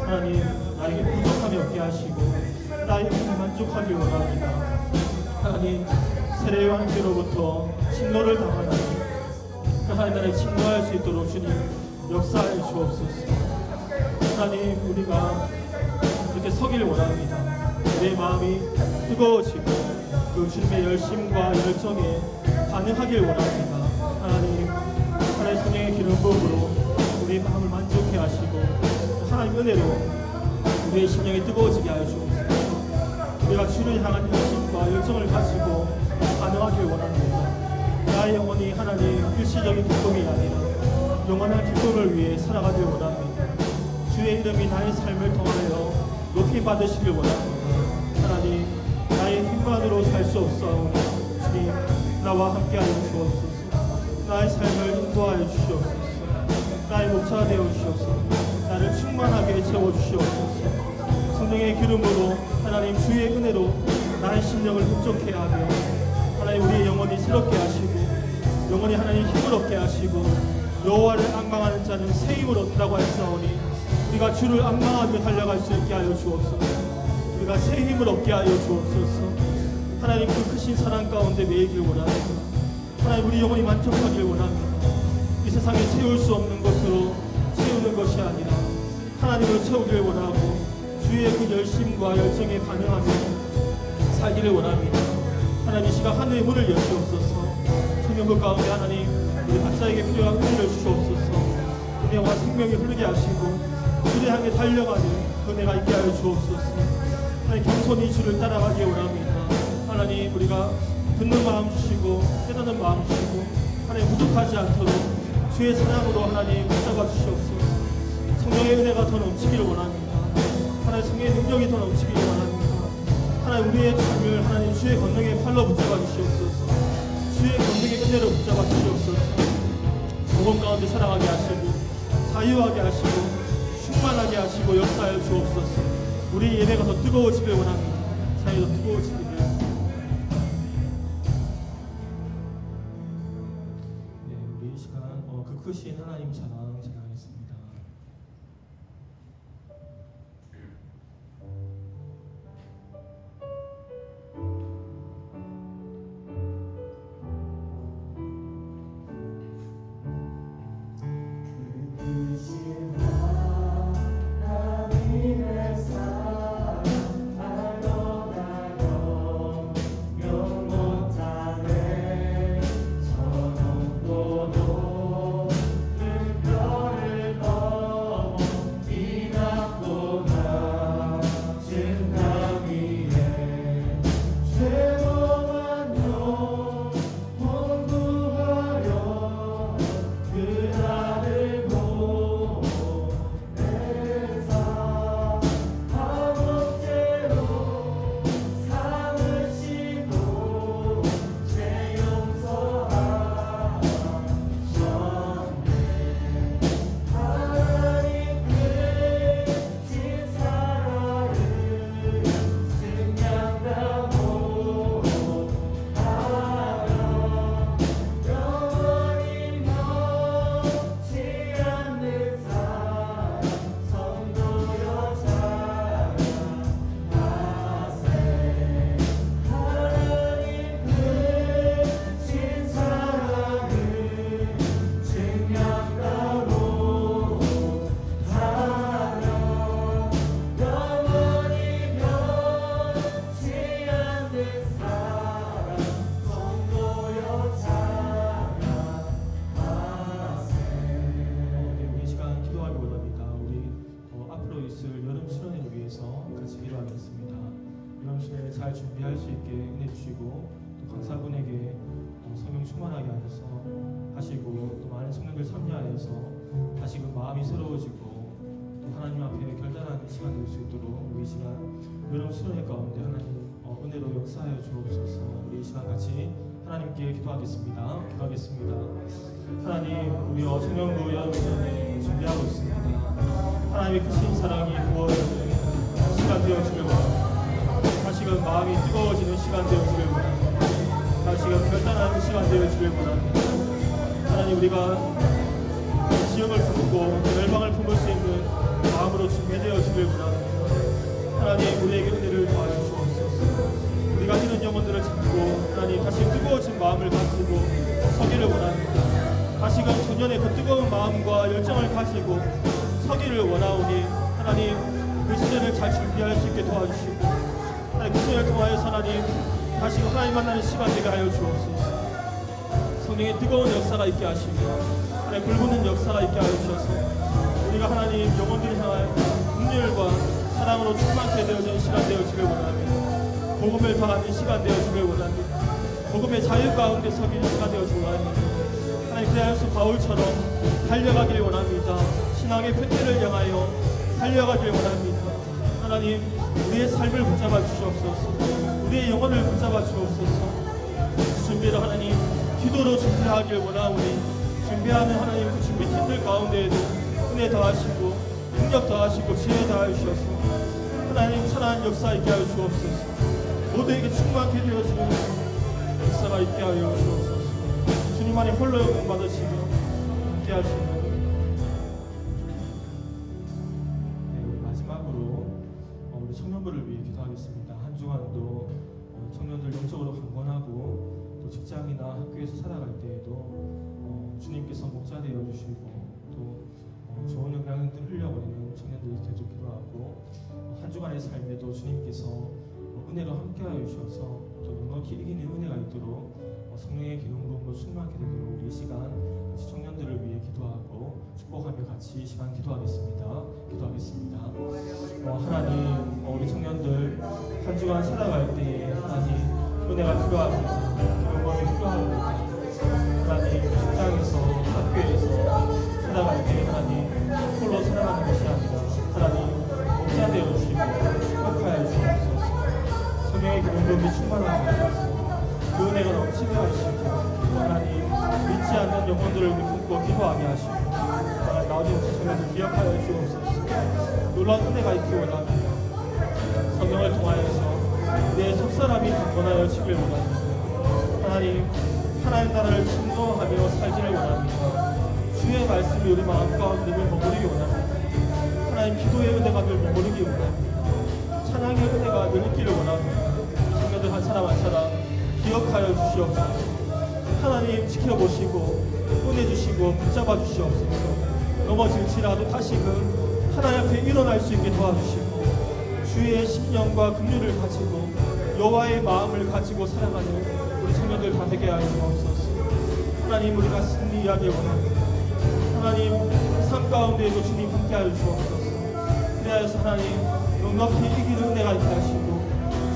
하나님 나에게 부족함이 없게 하시고 나의 힘을 만족하길 원합니다. 하나님 세례요한께로부터 침노를 당하나니 그 하나님 나라에 침노할 수 있도록 주님 역사해 주옵소서. 하나님 우리가 이렇게 서길 원합니다. 내 마음이 뜨거워지고 그 주님의 열심과 열정에 반응하길 원합니다. 하나님 성령의 기름 부음으로 우리 마음을 만족해 하시고 하나님 은혜로 우리의 심령이 뜨거워지게 하여 주옵소서. 우리가 주를 향한 열심과 열정을 가지고 반응하길 원합니다. 나의 영혼이 하나님 일시적인 기쁨이 아니라 영원한 기쁨을 위해 살아가길 원합니다. 주의 이름이 나의 삶을 통하여 높이 받으시길 원합니다. 하나님 나의 힘만으로 살 수 없사오니 주님 나와 함께하여 주옵소서. 나의 삶을 인도하여 주시옵소서. 나의 목자 되어 주시옵소서. 나를 충만하게 채워주시옵소서. 성령의 기름으로 하나님 주의 은혜로 나의 심령을 흡족해 하며 하나님 우리의 영혼이 새롭게 하시고 영혼이 하나님 힘을 얻게 하시고 여호와를 앙망하는 자는 새 힘을 얻는다고 하였사오니 우리가 주를 앙망하며 달려갈 수 있게 하여 주옵소서. 우리가 새 힘을 얻게 하여 주옵소서. 하나님 그 크신 사랑 가운데 매이길 원합니다. 하나님 우리 영혼이 만족하길 원합니다. 이 세상에 채울 수 없는 것으로 채우는 것이 아니라 하나님으로 채우길 원하고 주의 그 열심과 열정에 반응하며 살기를 원합니다. 하나님 이 시간 하늘의 문을 여시옵소서. 청년부 가운데 하나님 우리 각자에게 필요한 은혜를 주시옵소서. 은혜와 생명이 흐르게 하시고 주를 향해 달려가는 은혜가 있게 하여 주옵소서. 하나님 겸손히 주를 따라가기에 원합니다. 하나님 우리가 듣는 마음 주시고 깨닫는 마음 주시고 하나님 부족하지 않도록 주의 사랑으로 하나님 붙잡아 주시옵소서. 성령의 은혜가 더 넘치기를 원합니다. 하나님 성령의 능력이 더 넘치기를 원합니다. 하나님 우리의 삶을 하나님 주의 권능의 팔로 붙잡아 주시옵소서. 주의 권능의 은혜로 붙잡아 주시옵소서. 복음 가운데 살아가게 하시고 자유하게 하시고 충만하게 하시고 역사하여 주옵소서. 우리 예배가 더 뜨거워지길 원합니다. 사이 더 뜨거워지기를. 네, 우리 이 시간 그 크신 하나님 사랑 전하겠습니다. 하나님의 사랑 알고 나요 말씀을 잘 준비할 수 있게 은혜 주시고 또 강사분에게 성령 충만하게 하시고 또 많은 청년들 참여하여서 다시금 마음이 새로워지고 또 하나님 앞에 결단하는 시간 될 수 있도록 우리 이 시간 여러분 수련회 가운데 하나님 은혜로 역사하여 주옵소서. 우리 이 시간 같이 하나님께 기도하겠습니다. 하나님, 우리 청년부 여러분들이 준비하고 있습니다. 하나님의 크신 사랑이 부어지는 시간 되어지길 원합니다. 다시금 마음이 뜨거워지는 시간 되어지길 원합니다. 다시금 결단하는 시간 되어지길 원합니다. 하나님, 우리가 지형을 품고 멸망을 품을 수 있는 마음으로 준비되어지길 원합니다. 하나님, 우리에게 은혜를 더하여 주옵소서. 우리가 이런 영혼들을 찾고 하나님 다시 뜨거워진 마음을 가지고 서기를 원합니다. 다시금 전년의 그 뜨거운 마음과 열정을 가지고 서기를 원하오니 하나님 그 시간을 잘 준비할 수 있게 도와주시고 하나님 그 시간을 통하여서 하나님 다시 하나님 만나는 시간 되게 하여 주옵소서. 성령의 뜨거운 역사가 있게 하시고 하나님 불붙는 역사가 있게 하여 주셔서 우리가 하나님 영혼들을 향하여 긍휼과 사랑으로 충만케 되어지는 시간 되어지길 원합니다. 복음을 더하는 시간 되어지길 원합니다. 복음의 자유 가운데 서기는 시간 되어지길 원합니다. 하나님 그리하여서 바울처럼 달려가길 원합니다. 신앙의 표대를 향하여 달려가길 원합니다. 하나님 우리의 삶을 붙잡아 주시옵소서. 우리의 영혼을 붙잡아 주옵소서. 준비를 하나님 기도로 준비하길 원하오니 준비하는 하나님 그 준비팀들 가운데에도 은혜 더하시고 능력 더하시고 지혜 더하여 주셔서 하나님 선한 역사 있게 하여 주옵소서. 모두에게 충만케 되어지는 역사가 있게 하여 주옵소서. 주님 안에 홀로 영광 받으시며 함께 하시며 우리 마지막으로 우리 청년부를 위해 기도하겠습니다. 한 주간도 청년들 영적으로 강건하고 또 직장이나 학교에서 살아갈 때에도 주님께서 목자 되어 주시고 또 좋은 영향들 흘려보내는 청년들 되도록 기도하고 한 주간의 삶에도 주님께서 은혜로 함께하여 주셔서 또 넉넉히 이기는 은혜가 있도록 성령의 기름 부음으로 충만하게 되도록 우리 이 시간 같이 청년들을 위해 기도하고 축복하며 같이 이 시간 기도하겠습니다. 하나님 우리 청년들 한 주간 살아갈 때에 하나님 은혜가 필요합니다. 경험이 필요합니다. 하나님 직장에서 학교에서 살아갈 때 하나님 홀로 살아가는 것이 아니라 하나님 목자 되어 주시고 축복하여 주옵소서. 성령의 기름부음이 충만하게 하셔서 그 은혜가 넘치게 하시고 하나님 믿지 않는 영혼들을 우리 품고 기도하게 하시고 하나님 나머지 청년들 기억하여 주옵소서. 놀라운 은혜가 있기 원합니다. 성령을 통하여서 내 속사람이 강건하여 지길 원합니다. 하나님 나라를 침노하며 살기를 원합니다. 주의 말씀이 우리 마음 가운데 늘 머무르기 원합니다. 하나님 기도의 은혜가 늘 머무르기 원합니다. 찬양의 은혜가 늘 있기를 원합니다. 청년들 한 사람 한 사람 기억하여 주시옵소서. 하나님 지켜보시고 은혜 주시고 붙잡아 주시옵소서. 넘어질지라도 다시금 하나님 앞에 일어날 수 있게 도와주시고 주의 심령과 긍휼을 가지고 여호와의 마음을 가지고 살아가는 우리 청년들 다 되게 하여 주옵소서. 하나님 우리가 승리하길 원합니다. 하나님 삶 가운데에도 주님 함께하여 주옵소서. 그리하여서 하나님 넉넉히 이기는 은혜가 있게 하시고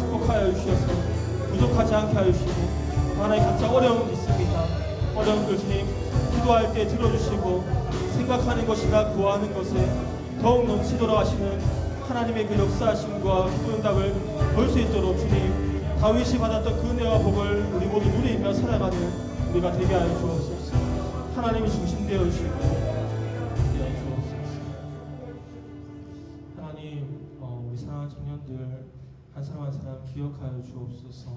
축복하여 주셔서 부족하지 않게 하여 주시고 하나님 각자 어려움이 있습니다. 어려움들 주님 기도할 때 들어주시고 생각하는 것이나 구하는 것에 더욱 넘치도록 하시는 하나님의 그 역사하심과 그 응답을 볼 수 있도록 주님 다윗이 받았던 그 은혜와 복을 우리 모두 누리며 살아가는 우리가 되게 하여 주옵소서. 하나님이 중심되어 주시고 주옵소서. 하나님 우리 사랑하는 청년들 한 사람 한 사람 기억하여 주옵소서.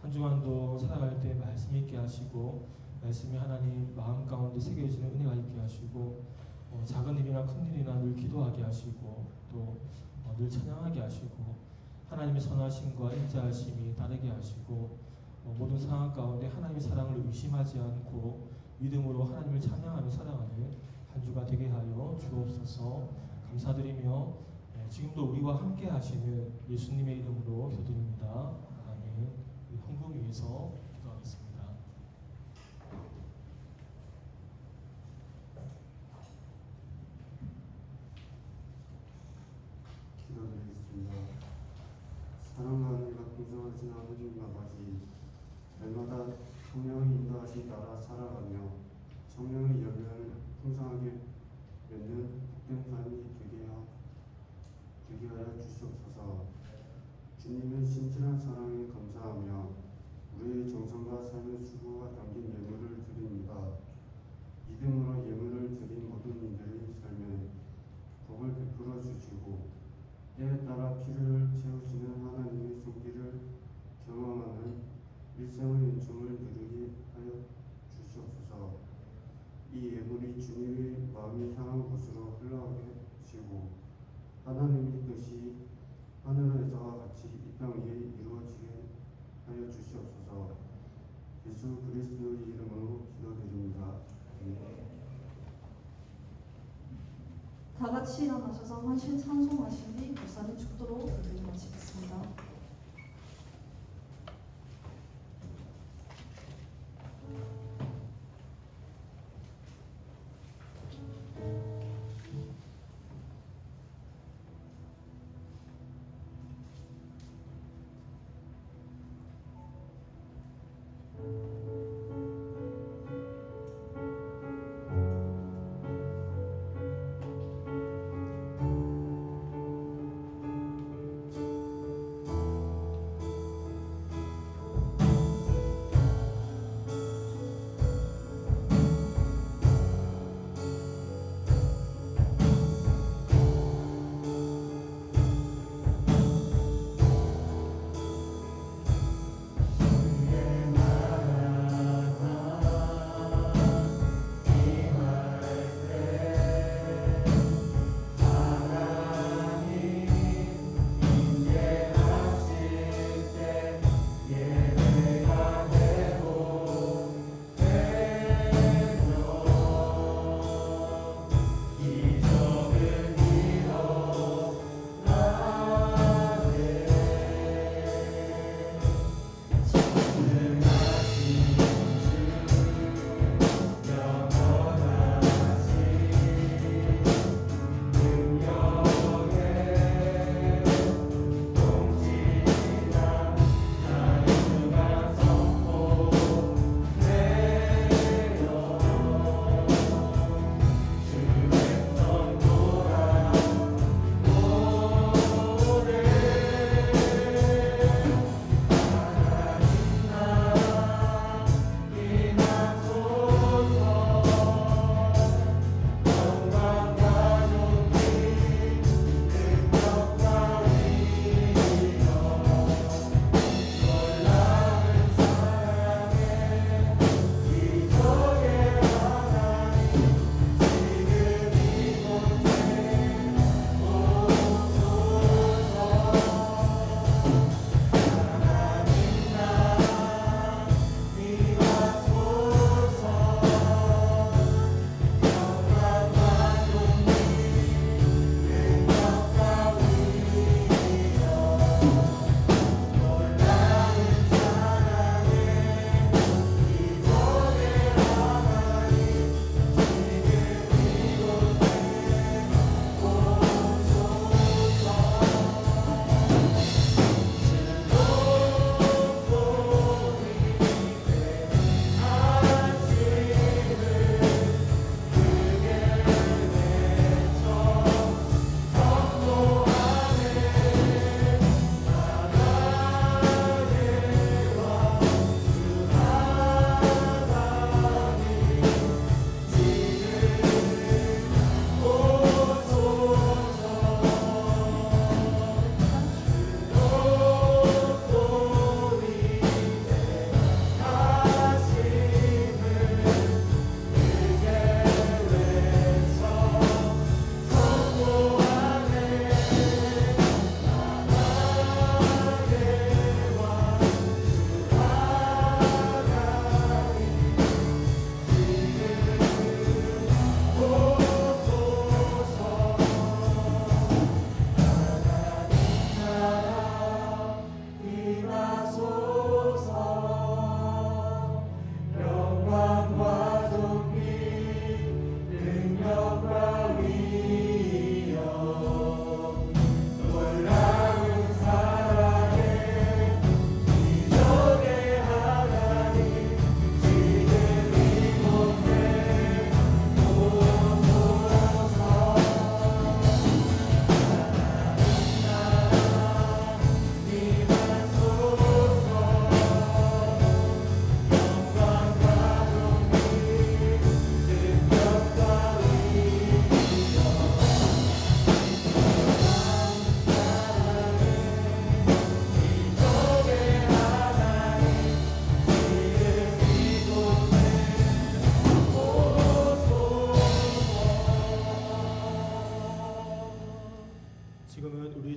한 주간도 살아갈 때 말씀 있게 하시고 말씀이 하나님 마음 가운데 새겨지는 은혜가 있게 하시고 작은 일이나 큰 일이나 늘 기도하게 하시고 또 늘 찬양하게 하시고 하나님의 선하심과 인자하심이 다르게 하시고 모든 상황 가운데 하나님의 사랑을 의심하지 않고 믿음으로 하나님을 찬양하며 살아가는 한 주가 되게 하여 주옵소서. 감사드리며 지금도 우리와 함께 하시는 예수님의 이름으로 기도드립니다. 아멘. 우리 헌금 위해서 기도하겠습니다. 기도드리겠습니다. 사랑하는 거룩하신 하느님 아버지, 날마다 성령의 인도하심 따라 살아가며 성령의 열매를 풍성하게 맺는 복된 삶이 되게 하여 주시옵소서. 주님의 신실한 사랑에 감사하며 우리의 정성과 삶의 수고가 담긴 예물을 드립니다. 믿음으로 예물을 드린 모든 이들의 삶에 복을 베풀어 주시고 때에 따라 필요를 채우시는 하나님의 손길을 경험하는 일생의 은총을 누리게 하여 주시옵소서. 이 예물이 주님의 마음이 향한 곳으로 흘러가게 하시고 하나님의 뜻이 하늘에서와 같이 이 땅 위에 이루어지게 하여 주시옵소서. 예수 그리스도의 이름으로 기도드립니다. 다 같이 일어나셔서 헌신 찬송하신 뒤 목사님 축도로 예배를 마치겠습니다.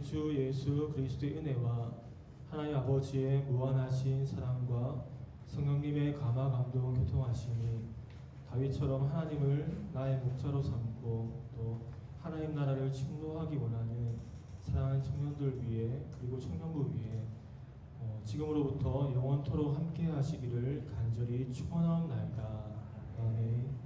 주 예수 그리스도의 은혜와 하나님 아버지의 무한하신 사랑과 성령님의 감화 감동 교통하심이 다윗처럼 하나님을 나의 목자로 삼고 또 하나님 나라를 침노하기 원하는 사랑하는 청년들 위해 그리고 청년부 위해 지금으로부터 영원토록 함께 하시기를 간절히 축원하옵나이다. 아멘.